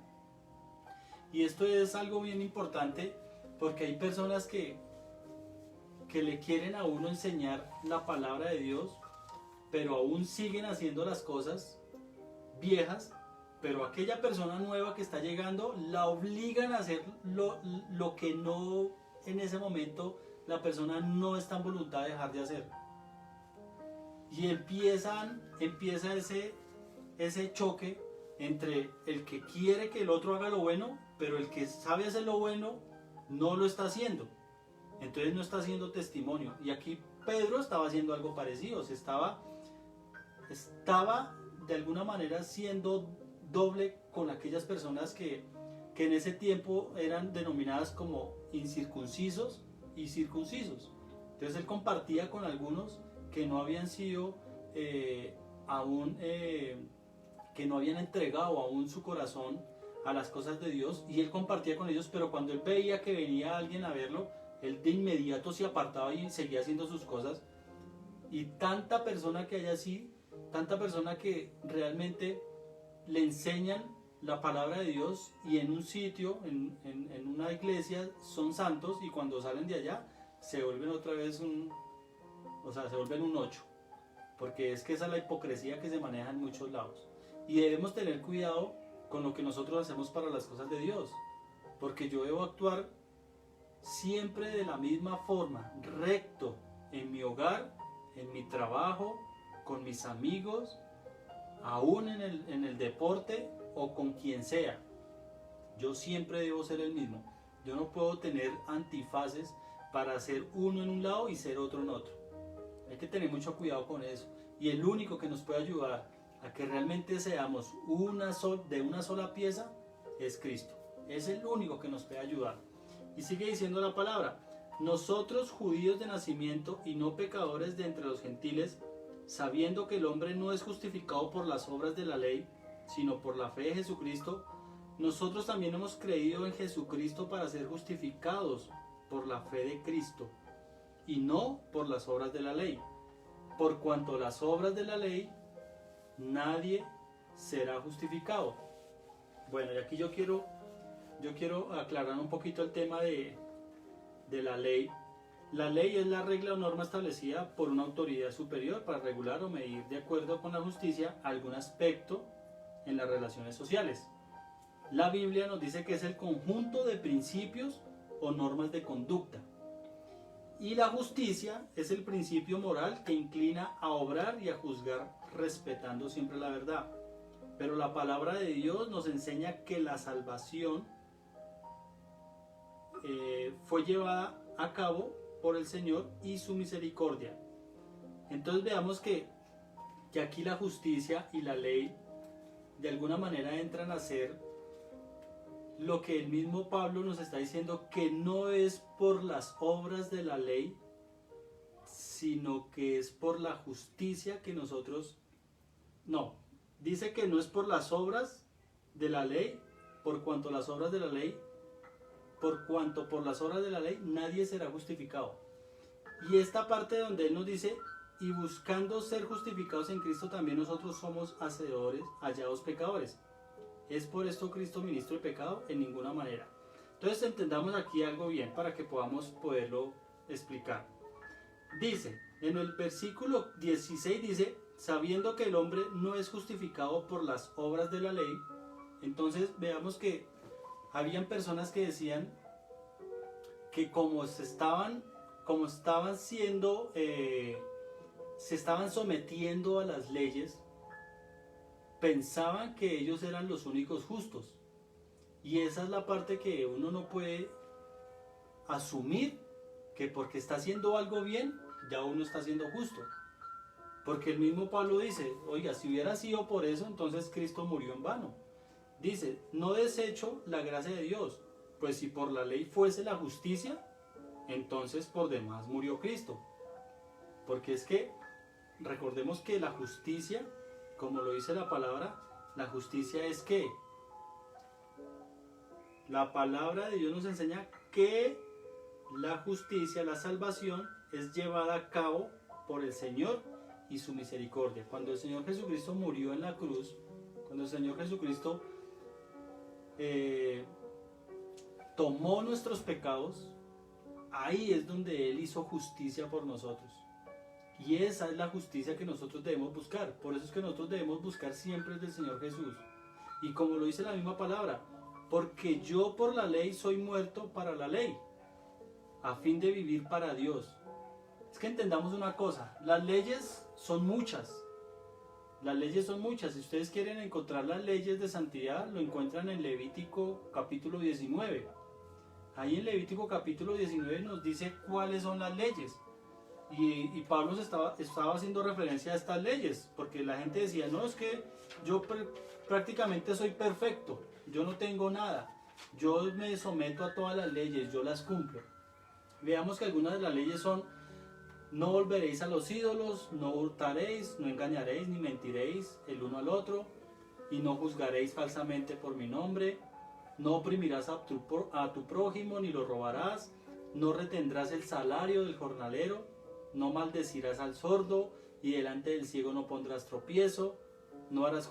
Y esto es algo bien importante, porque hay personas que le quieren a uno enseñar la palabra de Dios, pero aún siguen haciendo las cosas viejas, pero aquella persona nueva que está llegando la obligan a hacer lo que no, en ese momento la persona no está en voluntad de dejar de hacer. Y empieza ese choque entre el que quiere que el otro haga lo bueno, pero el que sabe hacer lo bueno no lo está haciendo. Entonces no está haciendo testimonio. Y aquí Pedro estaba haciendo algo parecido. Estaba de alguna manera siendo doble con aquellas personas que en ese tiempo eran denominadas como incircuncisos y circuncisos. Entonces él compartía con algunos que no habían sido aún, que no habían entregado aún su corazón a las cosas de Dios, y él compartía con ellos, pero cuando él veía que venía alguien a verlo, él de inmediato se apartaba y seguía haciendo sus cosas. Y tanta persona que hay así, tanta persona que realmente le enseñan la palabra de Dios y en un sitio, en una iglesia, son santos, y cuando salen de allá se vuelven otra vez se vuelven un 8, porque es que esa es la hipocresía que se maneja en muchos lados. Y debemos tener cuidado con lo que nosotros hacemos para las cosas de Dios, porque yo debo actuar siempre de la misma forma, recto, en mi hogar, en mi trabajo, con mis amigos, aún en el deporte o con quien sea. Yo siempre debo ser el mismo. Yo no puedo tener antifaces para ser uno en un lado y ser otro en otro. Hay que tener mucho cuidado con eso. Y el único que nos puede ayudar a que realmente seamos de una sola pieza es Cristo. Es el único que nos puede ayudar. Y sigue diciendo la palabra: nosotros, judíos de nacimiento y no pecadores de entre los gentiles, sabiendo que el hombre no es justificado por las obras de la ley, sino por la fe de Jesucristo, nosotros también hemos creído en Jesucristo para ser justificados por la fe de Cristo, y no por las obras de la ley. Por cuanto las obras de la ley, nadie será justificado. Bueno, y aquí yo quiero aclarar un poquito el tema de la ley. La ley es la regla o norma establecida por una autoridad superior para regular o medir, de acuerdo con la justicia, algún aspecto en las relaciones sociales. La Biblia nos dice que es el conjunto de principios o normas de conducta. Y la justicia es el principio moral que inclina a obrar y a juzgar respetando siempre la verdad. Pero la palabra de Dios nos enseña que la salvación fue llevada a cabo por el Señor y su misericordia. Entonces veamos que aquí la justicia y la ley de alguna manera entran a ser lo que el mismo Pablo nos está diciendo, que no es por las obras de la ley, sino que es por la justicia que nosotros... No, dice que no es por las obras de la ley, por cuanto por las obras de la ley nadie será justificado. Y esta parte donde él nos dice: y buscando ser justificados en Cristo, también nosotros somos hacedores, hallados pecadores. ¿Es por esto Cristo ministro de pecado? En ninguna manera. Entonces entendamos aquí algo bien para que podamos poderlo explicar. Dice, en el versículo 16 dice, sabiendo que el hombre no es justificado por las obras de la ley. Entonces veamos que habían personas que decían que como estaban siendo, se estaban sometiendo a las leyes, pensaban que ellos eran los únicos justos. Y esa es la parte que uno no puede asumir, que porque está haciendo algo bien, ya uno está siendo justo. Porque el mismo Pablo dice, oiga, si hubiera sido por eso, entonces Cristo murió en vano. Dice, no desecho la gracia de Dios, pues si por la ley fuese la justicia, entonces por demás murió Cristo. Porque es que recordemos que la justicia, como lo dice la palabra, la justicia es que la palabra de Dios nos enseña que la justicia, la salvación, es llevada a cabo por el Señor y su misericordia. Cuando el Señor Jesucristo murió en la cruz, cuando el Señor Jesucristo tomó nuestros pecados, ahí es donde Él hizo justicia por nosotros. Y esa es la justicia que nosotros debemos buscar. Por eso es que nosotros debemos buscar siempre el del Señor Jesús. Y como lo dice la misma palabra, porque yo por la ley soy muerto para la ley, a fin de vivir para Dios. Es que entendamos una cosa, las leyes son muchas. Las leyes son muchas. Si ustedes quieren encontrar las leyes de santidad, lo encuentran en Levítico capítulo 19. Ahí en Levítico capítulo 19 nos dice cuáles son las leyes. Y Pablo estaba haciendo referencia a estas leyes, porque la gente decía, no, es que yo prácticamente soy perfecto, yo no tengo nada, yo me someto a todas las leyes, yo las cumplo. Veamos que algunas de las leyes son, no volveréis a los ídolos, no hurtaréis, no engañaréis ni mentiréis el uno al otro, y no juzgaréis falsamente por mi nombre, no oprimirás a tu prójimo ni lo robarás, no retendrás el salario del jornalero, no maldecirás al sordo y delante del ciego no pondrás tropiezo, no harás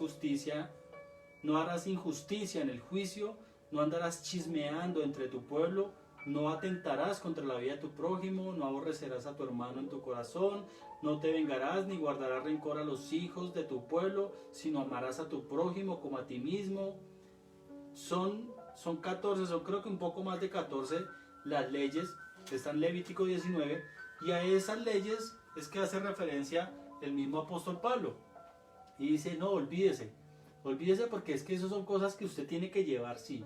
injusticia en el juicio, no andarás chismeando entre tu pueblo, no atentarás contra la vida de tu prójimo, no aborrecerás a tu hermano en tu corazón, no te vengarás ni guardarás rencor a los hijos de tu pueblo, sino amarás a tu prójimo como a ti mismo. Son 14, son creo que un poco más de 14 las leyes que están en Levítico 19, y a esas leyes es que hace referencia el mismo apóstol Pablo. Y dice, no, olvídese porque es que esas son cosas que usted tiene que llevar, sí.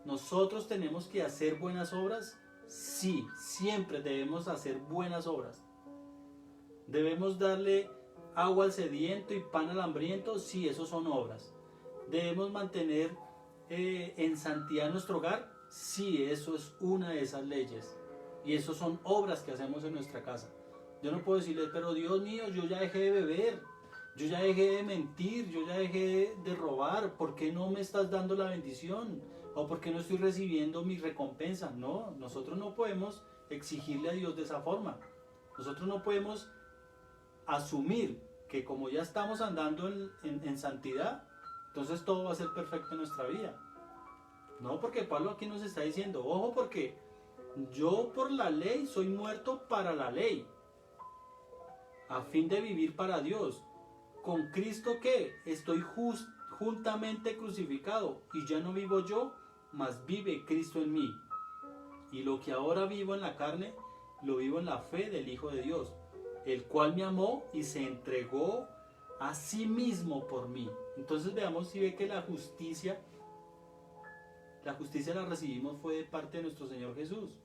Nosotros tenemos que hacer buenas obras, sí, siempre debemos hacer buenas obras. Debemos darle agua al sediento y pan al hambriento, sí, eso son obras. Debemos mantener en santidad nuestro hogar, sí, eso es una de esas leyes. Y eso son obras que hacemos en nuestra casa. Yo no puedo decirles, pero Dios mío, yo ya dejé de beber, yo ya dejé de mentir, yo ya dejé de robar, ¿por qué no me estás dando la bendición? ¿O por qué no estoy recibiendo mi recompensa? No, nosotros no podemos exigirle a Dios de esa forma. Nosotros no podemos asumir que como ya estamos andando en santidad, entonces todo va a ser perfecto en nuestra vida. No, porque Pablo aquí nos está diciendo, ojo, porque yo por la ley soy muerto para la ley, a fin de vivir para Dios. Con Cristo que estoy juntamente crucificado, y ya no vivo yo, mas vive Cristo en mí. Y lo que ahora vivo en la carne, lo vivo en la fe del Hijo de Dios, el cual me amó y se entregó a sí mismo por mí. Entonces veamos si ve que la justicia la recibimos fue de parte de nuestro Señor Jesús.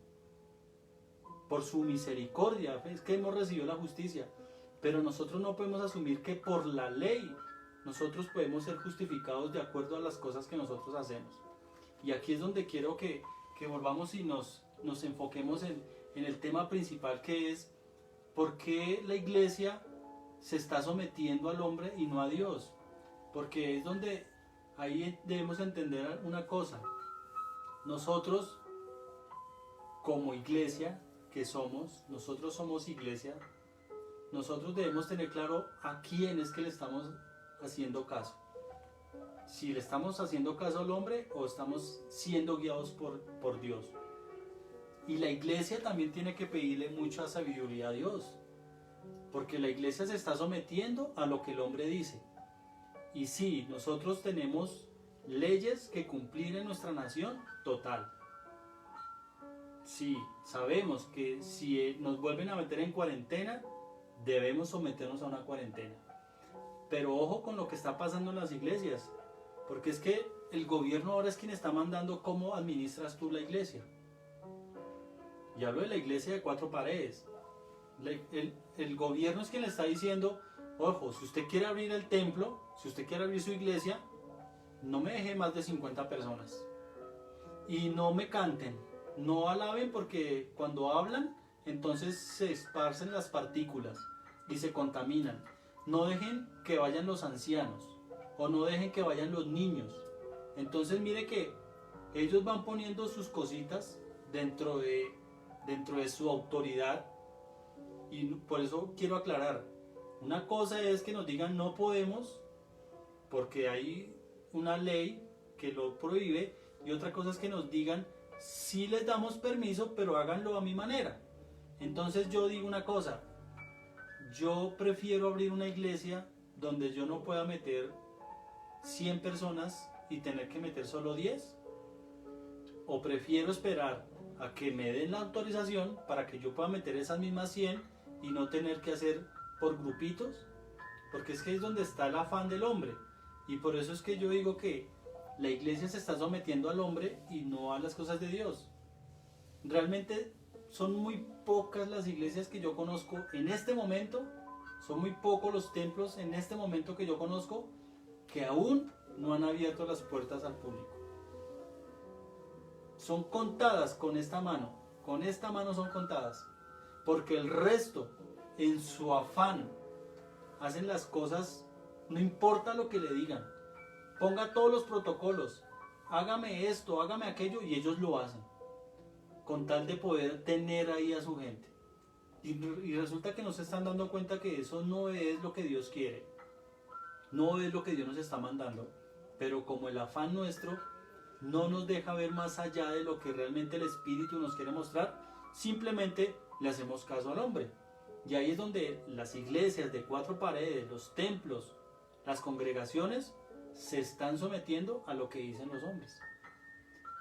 Por su misericordia es que hemos recibido la justicia. Pero nosotros no podemos asumir que por la ley nosotros podemos ser justificados de acuerdo a las cosas que nosotros hacemos. Y aquí es donde quiero que volvamos y nos enfoquemos en el tema principal, que es por qué la iglesia se está sometiendo al hombre y no a Dios. Porque es donde ahí debemos entender una cosa. Nosotros como iglesia que somos, nosotros somos iglesia, nosotros debemos tener claro a quién es que le estamos haciendo caso. Si le estamos haciendo caso al hombre o estamos siendo guiados por Dios. Y la iglesia también tiene que pedirle mucha sabiduría a Dios. porque la iglesia se está sometiendo a lo que el hombre dice. Y sí, nosotros tenemos leyes que cumplir en nuestra nación, total. Sí, sabemos que si nos vuelven a meter en cuarentena, debemos someternos a una cuarentena. Pero ojo con lo que está pasando en las iglesias, porque es que el gobierno ahora es quien está mandando cómo administras tú la iglesia. Y hablo de la iglesia de 4 paredes. El gobierno es quien le está diciendo, ojo, si usted quiere abrir el templo, si usted quiere abrir su iglesia, no me deje más de 50 personas. Y no me canten, no alaben, porque cuando hablan, entonces se esparcen las partículas y se contaminan. No dejen que vayan los ancianos, o no dejen que vayan los niños. Entonces mire que ellos van poniendo sus cositas dentro de su autoridad. Y por eso quiero aclarar, una cosa es que nos digan no podemos porque hay una ley que lo prohíbe, y otra cosa es que nos digan sí les damos permiso, pero háganlo a mi manera. Entonces yo digo una cosa, yo prefiero abrir una iglesia donde yo no pueda meter 100 personas y tener que meter solo 10, o prefiero esperar a que me den la autorización para que yo pueda meter esas mismas 100 y no tener que hacer por grupitos, porque es que es donde está el afán del hombre. Y por eso es que yo digo que la iglesia se está sometiendo al hombre y no a las cosas de Dios. Realmente son muy pocas las iglesias que yo conozco en este momento, son muy pocos los templos en este momento que yo conozco que aún no han abierto las puertas al público. Son contadas con esta mano son contadas, porque el resto, en su afán, hacen las cosas, no importa lo que le digan, ponga todos los protocolos, hágame esto, hágame aquello, y ellos lo hacen, con tal de poder tener ahí a su gente. Y resulta que no se están dando cuenta que eso no es lo que Dios quiere, no es lo que Dios nos está mandando, pero como el afán nuestro no nos deja ver más allá de lo que realmente el Espíritu nos quiere mostrar, simplemente le hacemos caso al hombre. Y ahí es donde las iglesias de 4 paredes, los templos, las congregaciones, se están sometiendo a lo que dicen los hombres.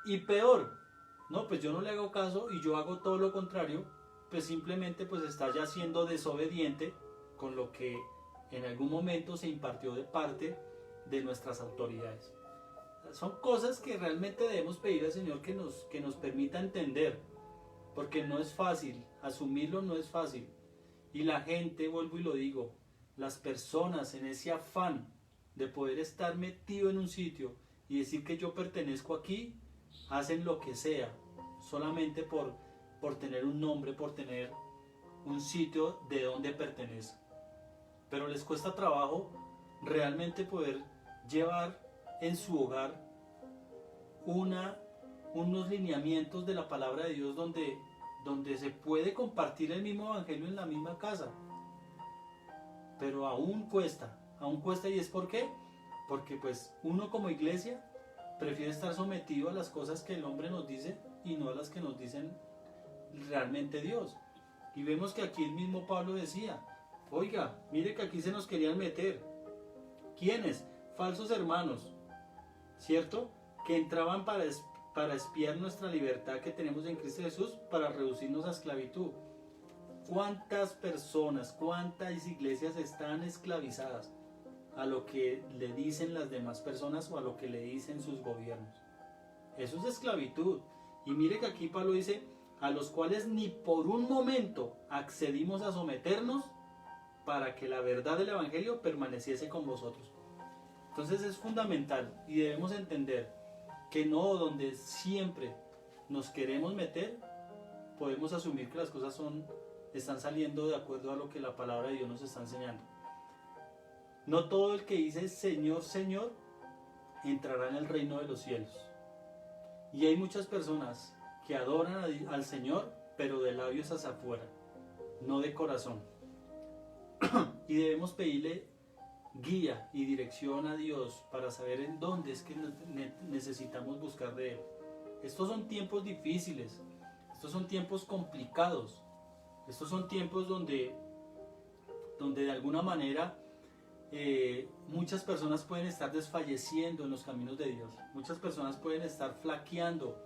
Y peor, no, pues yo no le hago caso y yo hago todo lo contrario, pues simplemente pues está ya siendo desobediente con lo que en algún momento se impartió de parte de nuestras autoridades. Son cosas que realmente debemos pedir al Señor que nos permita entender, porque no es fácil, asumirlo no es fácil. Y la gente, vuelvo y lo digo, las personas en ese afán de poder estar metido en un sitio y decir que yo pertenezco aquí, hacen lo que sea, solamente por tener un nombre, por tener un sitio de donde pertenece. Pero les cuesta trabajo realmente poder llevar en su hogar unos lineamientos de la palabra de Dios donde se puede compartir el mismo evangelio en la misma casa. Pero aún cuesta, y es ¿por qué? Porque pues uno como iglesia prefiere estar sometido a las cosas que el hombre nos dice y no a las que nos dicen realmente Dios. Y vemos que aquí el mismo Pablo decía, oiga, mire que aquí se nos querían meter. ¿Quiénes? Falsos hermanos, ¿cierto? Que entraban para espiar nuestra libertad que tenemos en Cristo Jesús, para reducirnos a esclavitud. ¿Cuántas personas, cuántas iglesias están esclavizadas a lo que le dicen las demás personas o a lo que le dicen sus gobiernos? Eso es esclavitud. Y mire que aquí Pablo dice, a los cuales ni por un momento accedimos a someternos para que la verdad del evangelio permaneciese con vosotros. Entonces es fundamental y debemos entender que no donde siempre nos queremos meter, podemos asumir que las cosas están saliendo de acuerdo a lo que la palabra de Dios nos está enseñando. No todo el que dice Señor, Señor, entrará en el reino de los cielos. Y hay muchas personas que adoran al Señor, pero de labios hacia afuera, no de corazón. Y debemos pedirle guía y dirección a Dios para saber en dónde es que necesitamos buscar de Él. Estos son tiempos difíciles, estos son tiempos complicados, estos son tiempos donde donde de alguna manera muchas personas pueden estar desfalleciendo en los caminos de Dios. Muchas personas pueden estar flaqueando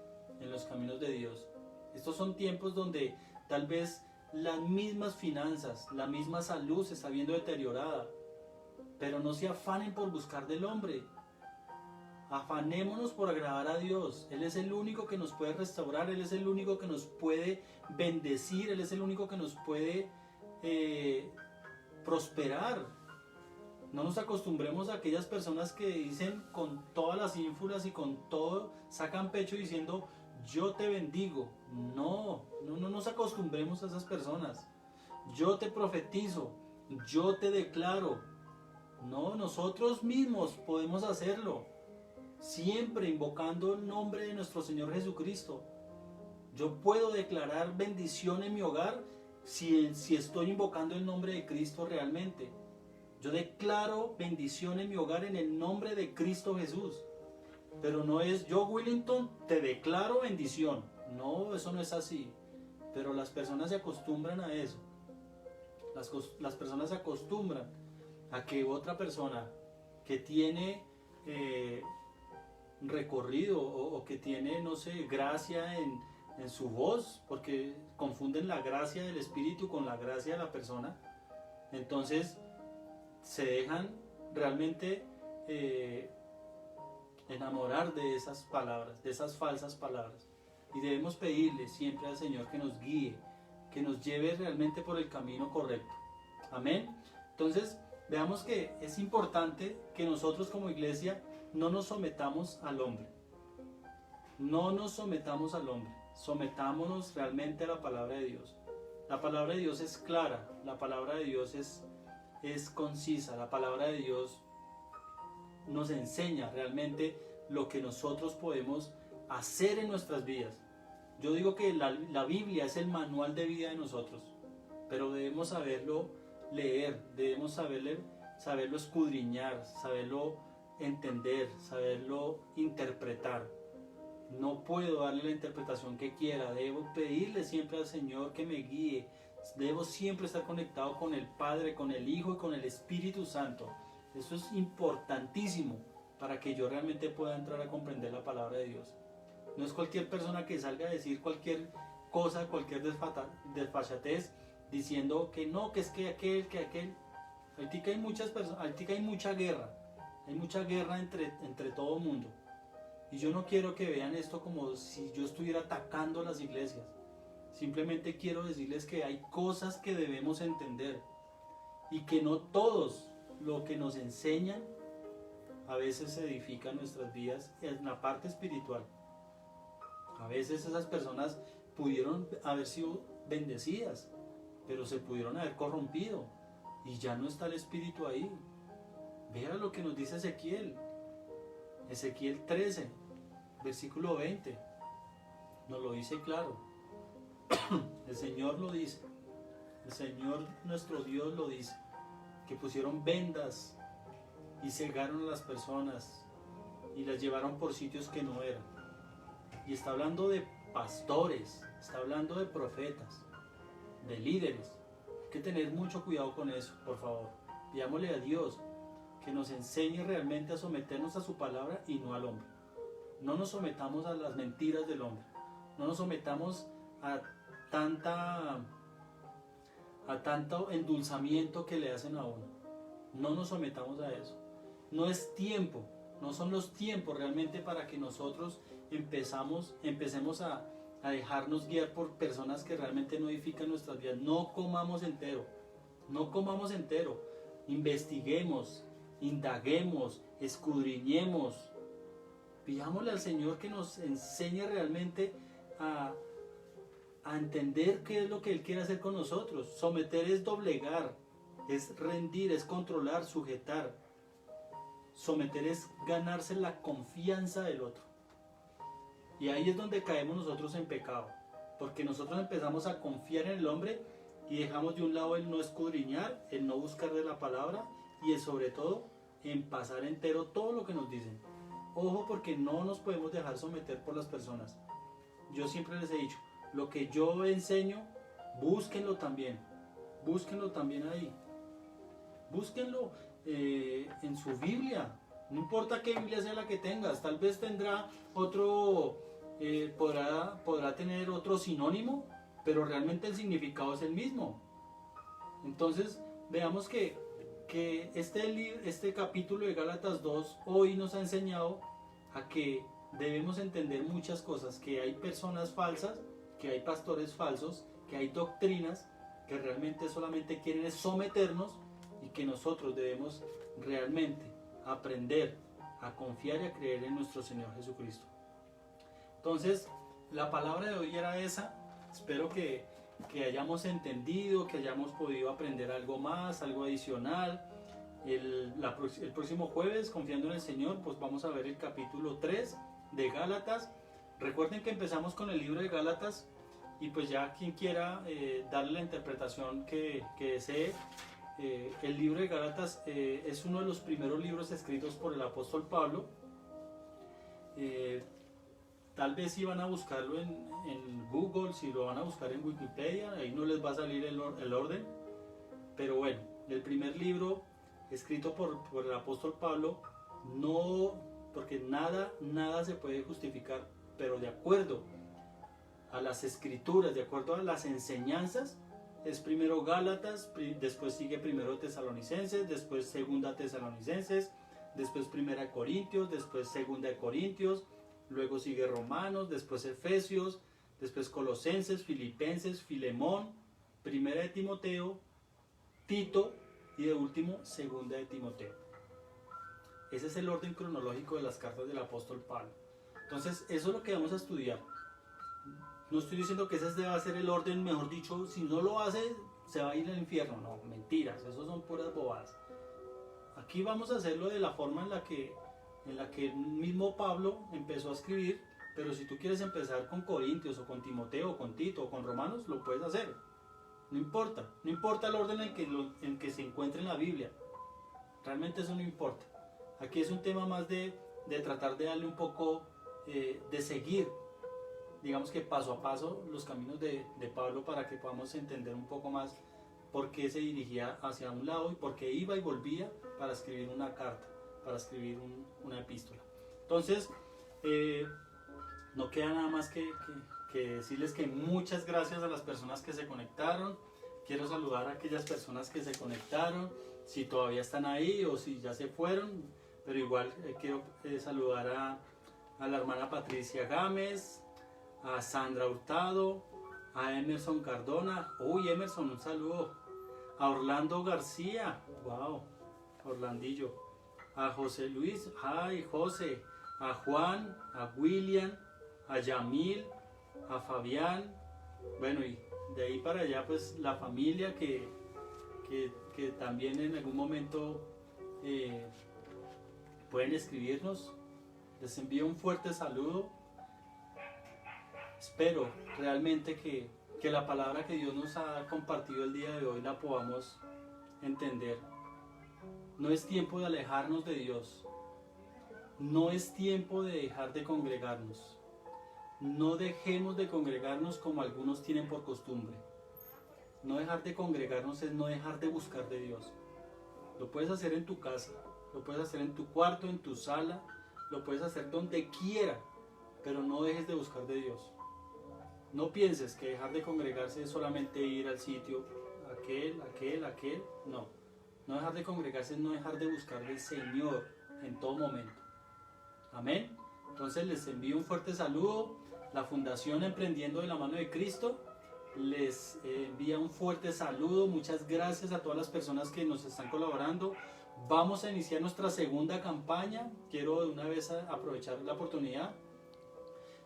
en los caminos de Dios. Estos son tiempos donde tal vez las mismas finanzas, la misma salud se está viendo deteriorada. Pero no se afanen por buscar del hombre. Afanémonos por agradar a Dios. Él es el único que nos puede restaurar. Él es el único que nos puede bendecir. Él es el único que nos puede prosperar. No nos acostumbremos a aquellas personas que dicen con todas las ínfulas y con todo, sacan pecho diciendo, yo te bendigo. No nos acostumbremos a esas personas. Yo te profetizo, yo te declaro. No, nosotros mismos podemos hacerlo. Siempre invocando el nombre de nuestro Señor Jesucristo. Yo puedo declarar bendición en mi hogar si estoy invocando el nombre de Cristo realmente. Yo declaro bendición en mi hogar en el nombre de Cristo Jesús. Pero no es yo, Willington, te declaro bendición. No, eso no es así. Pero las personas se acostumbran a eso. Las personas se acostumbran a que otra persona que tiene recorrido o que tiene, no sé, gracia en su voz, porque confunden la gracia del Espíritu con la gracia de la persona, entonces se dejan realmente enamorar de esas palabras, de esas falsas palabras. Y debemos pedirle siempre al Señor que nos guíe, que nos lleve realmente por el camino correcto. Amén. Entonces, veamos que es importante que nosotros como iglesia no nos sometamos al hombre. No nos sometamos al hombre. Sometámonos realmente a la palabra de Dios. La palabra de Dios es clara. La palabra de Dios es concisa. La palabra de Dios nos enseña realmente lo que nosotros podemos hacer en nuestras vidas. Yo digo que la Biblia es el manual de vida de nosotros, pero debemos saberlo leer, debemos saberlo escudriñar, saberlo entender, saberlo interpretar. No puedo darle la interpretación que quiera, debo pedirle siempre al Señor que me guíe. Debo siempre estar conectado con el Padre, con el Hijo y con el Espíritu Santo. Eso es importantísimo para que yo realmente pueda entrar a comprender la palabra de Dios. No es cualquier persona que salga a decir cualquier cosa, cualquier desfachatez, diciendo que no, que es que aquel. Ahorita hay muchas personas, ahorita hay mucha guerra entre todo el mundo. Y yo no quiero que vean esto como si yo estuviera atacando las iglesias. Simplemente quiero decirles que hay cosas que debemos entender y que no todos lo que nos enseñan a veces se edifica nuestras vidas en la parte espiritual. A veces esas personas pudieron haber sido bendecidas, pero se pudieron haber corrompido y ya no está el Espíritu ahí. Vea lo que nos dice Ezequiel 13, versículo 20, nos lo dice claro. El Señor lo dice, el Señor nuestro Dios lo dice, que pusieron vendas y cegaron a las personas y las llevaron por sitios que no eran. Y está hablando de pastores, está hablando de profetas, de líderes. Hay que tener mucho cuidado con eso, por favor. Pidámosle a Dios que nos enseñe realmente a someternos a su palabra y no al hombre. No nos sometamos a las mentiras del hombre. No nos sometamos a tanto endulzamiento que le hacen a uno. No nos sometamos a eso. No es tiempo, no son los tiempos realmente para que nosotros empecemos a dejarnos guiar por personas que realmente no edifican nuestras vidas. No comamos entero, investiguemos, indaguemos, escudriñemos, pidámosle al Señor que nos enseñe realmente a entender qué es lo que Él quiere hacer con nosotros. Someter es doblegar, es rendir, es controlar, sujetar. Someter es ganarse la confianza del otro. Y ahí es donde caemos nosotros en pecado, porque nosotros empezamos a confiar en el hombre y dejamos de un lado el no escudriñar, el no buscar de la palabra y sobre todo en pasar entero todo lo que nos dicen. Ojo, porque no nos podemos dejar someter por las personas. Yo siempre les he dicho, lo que yo enseño, búsquenlo también ahí. búsquenlo en su Biblia. No importa qué Biblia sea la que tengas, tal vez tendrá otro, podrá tener otro sinónimo, pero realmente el significado es el mismo. Entonces, veamos que este capítulo de Gálatas 2 hoy nos ha enseñado a que debemos entender muchas cosas, que hay personas falsas, que hay pastores falsos, que hay doctrinas que realmente solamente quieren es someternos, y que nosotros debemos realmente aprender a confiar y a creer en nuestro Señor Jesucristo. Entonces, la palabra de hoy era esa. Espero que hayamos entendido, que hayamos podido aprender algo más, algo adicional. El próximo jueves, confiando en el Señor, pues vamos a ver el capítulo 3 de Gálatas. Recuerden que empezamos con el libro de Gálatas, y pues ya quien quiera darle la interpretación que desee. El libro de Gálatas es uno de los primeros libros escritos por el apóstol Pablo. Tal vez si van a buscarlo en Google, si lo van a buscar en Wikipedia, ahí no les va a salir el orden. Pero bueno, el primer libro escrito por el apóstol Pablo, no, porque nada se puede justificar, pero de acuerdo a las escrituras, de acuerdo a las enseñanzas, es primero Gálatas, después sigue primero Tesalonicenses, después segunda Tesalonicenses, después primera Corintios, después segunda de Corintios, luego sigue Romanos, después Efesios, después Colosenses, Filipenses, Filemón, primera de Timoteo, Tito, y de último segunda de Timoteo. Ese es el orden cronológico de las cartas del apóstol Pablo. Entonces, eso es lo que vamos a estudiar. No estoy diciendo que ese deba ser el orden, mejor dicho, si no lo hace, se va a ir al infierno. No, mentiras, eso son puras bobadas. Aquí vamos a hacerlo de la forma en la que el mismo Pablo empezó a escribir, pero si tú quieres empezar con Corintios, o con Timoteo, o con Tito, o con Romanos, lo puedes hacer. No importa el orden en que se encuentre en la Biblia. Realmente eso no importa. Aquí es un tema más de tratar de darle un poco, de seguir, digamos que paso a paso, los caminos de Pablo, para que podamos entender un poco más por qué se dirigía hacia un lado y por qué iba y volvía para escribir una carta, para escribir una epístola. Entonces, no queda nada más que decirles que muchas gracias a las personas que se conectaron. Quiero saludar a aquellas personas que se conectaron, si todavía están ahí o si ya se fueron, pero igual quiero saludar a la hermana Patricia Gámez, a Sandra Hurtado, a Emerson Cardona. Uy, Emerson, un saludo. A Orlando García, wow, Orlandillo. A José Luis, ay, José. A Juan, a William, a Yamil, a Fabián. Bueno, y de ahí para allá, pues la familia que también en algún momento pueden escribirnos. Les envío un fuerte saludo. Espero realmente que la palabra que Dios nos ha compartido el día de hoy la podamos entender. No es tiempo de alejarnos de Dios. No es tiempo de dejar de congregarnos. No dejemos de congregarnos como algunos tienen por costumbre. No dejar de congregarnos es no dejar de buscar de Dios. Lo puedes hacer en tu casa, lo puedes hacer en tu cuarto, en tu sala, lo puedes hacer donde quiera, pero no dejes de buscar de Dios. No pienses que dejar de congregarse es solamente ir al sitio, aquel. No. No dejar de congregarse es no dejar de buscar del Señor en todo momento. Amén. Entonces les envío un fuerte saludo. La Fundación Emprendiendo de la Mano de Cristo les envía un fuerte saludo. Muchas gracias a todas las personas que nos están colaborando. Vamos a iniciar nuestra segunda campaña. Quiero de una vez aprovechar la oportunidad.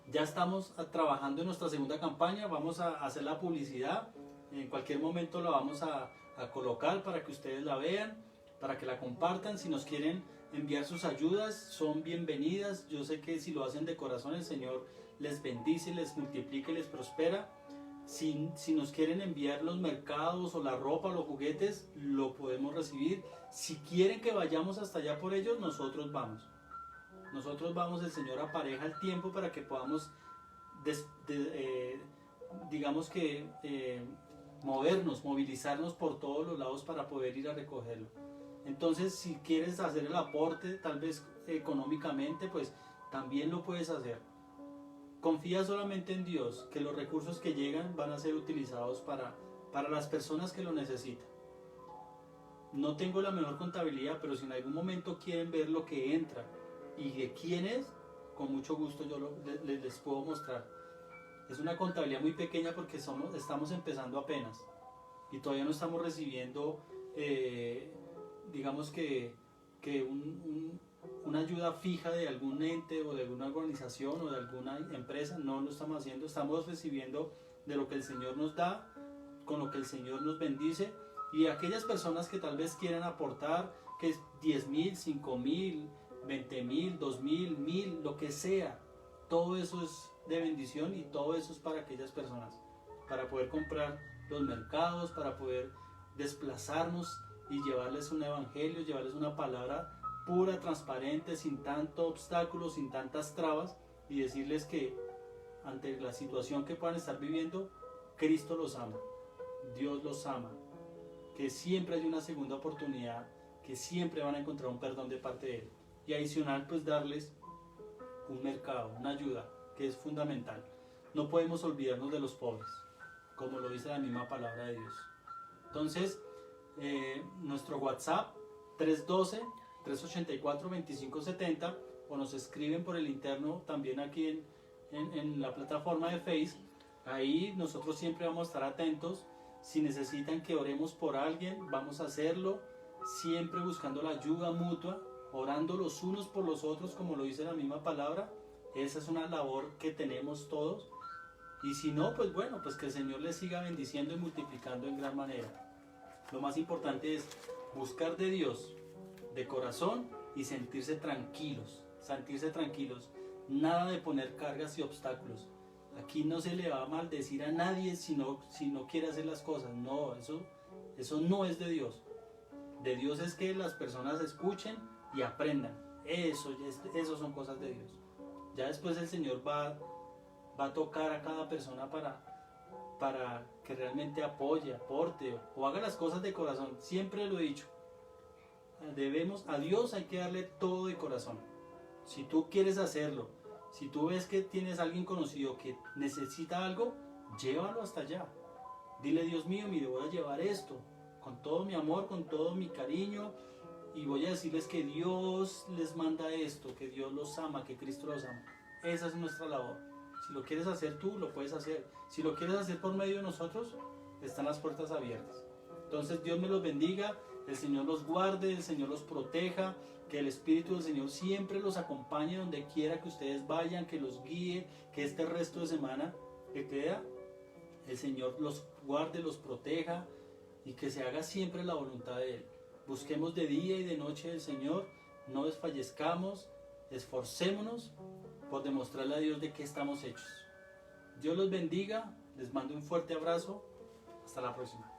Ya estamos trabajando en nuestra segunda campaña. Vamos a hacer la publicidad. En cualquier momento la vamos a colocar para que ustedes la vean, para que la compartan. Si nos quieren enviar sus ayudas, son bienvenidas. Yo sé que si lo hacen de corazón, el Señor les bendice, les multiplica y les prospera. Si nos quieren enviar los mercados o la ropa o los juguetes, lo podemos recibir. Si quieren que vayamos hasta allá por ellos, nosotros vamos. Nosotros vamos, el Señor apareja el tiempo para que podamos, digamos que movernos, movilizarnos por todos los lados para poder ir a recogerlo. Entonces, si quieres hacer el aporte, tal vez económicamente, pues también lo puedes hacer. Confía solamente en Dios, que los recursos que llegan van a ser utilizados para las personas que lo necesitan. No tengo la mejor contabilidad, pero si en algún momento quieren ver lo que entra y de quién es, con mucho gusto yo les puedo mostrar. Es una contabilidad muy pequeña porque estamos empezando apenas y todavía no estamos recibiendo, digamos que una ayuda fija de algún ente o de alguna organización o de alguna empresa. No lo estamos haciendo, estamos recibiendo de lo que el Señor nos da, con lo que el Señor nos bendice. Y aquellas personas que tal vez quieran aportar, que es 10,000, 5,000, 20,000, 2,000, 1,000, lo que sea, todo eso es de bendición y todo eso es para aquellas personas, para poder comprar los mercados, para poder desplazarnos y llevarles un evangelio, llevarles una palabra pura, transparente, sin tanto obstáculo, sin tantas trabas, y decirles que ante la situación que puedan estar viviendo, Cristo los ama, Dios los ama, que siempre hay una segunda oportunidad, que siempre van a encontrar un perdón de parte de Él. Y adicional, pues darles un mercado, una ayuda, que es fundamental. No podemos olvidarnos de los pobres, como lo dice la misma palabra de Dios. Entonces, nuestro WhatsApp 312-384-2570, o nos escriben por el interno también aquí en la plataforma de Facebook. Ahí nosotros siempre vamos a estar atentos. Si necesitan que oremos por alguien, vamos a hacerlo, siempre buscando la ayuda mutua, orando los unos por los otros, como lo dice la misma palabra. Esa es una labor que tenemos todos. Y si no, pues bueno, pues que el Señor les siga bendiciendo y multiplicando en gran manera. Lo más importante es buscar de Dios de corazón y sentirse tranquilos, nada de poner cargas y obstáculos. Aquí no se le va a maldecir a nadie si no quiere hacer las cosas. No, eso no es de Dios. De Dios es que las personas escuchen y aprendan. Eso son cosas de Dios. Ya después el Señor va a tocar a cada persona para que realmente apoye, aporte o haga las cosas de corazón. Siempre lo he dicho. A Dios hay que darle todo de corazón. Si tú quieres hacerlo, si tú ves que tienes a alguien conocido que necesita algo, llévalo hasta allá. Dile: Dios mío, mire, voy a llevar esto con todo mi amor, con todo mi cariño, y voy a decirles que Dios les manda esto, que Dios los ama, que Cristo los ama. Esa es nuestra labor. Si lo quieres hacer tú, lo puedes hacer. Si lo quieres hacer por medio de nosotros, están las puertas abiertas. Entonces, Dios me los bendiga, el Señor los guarde, el Señor los proteja, que el Espíritu del Señor siempre los acompañe donde quiera que ustedes vayan, que los guíe, que este resto de semana que queda, el Señor los guarde, los proteja y que se haga siempre la voluntad de Él. Busquemos de día y de noche del Señor, no desfallezcamos, esforcémonos por demostrarle a Dios de qué estamos hechos. Dios los bendiga, les mando un fuerte abrazo, hasta la próxima.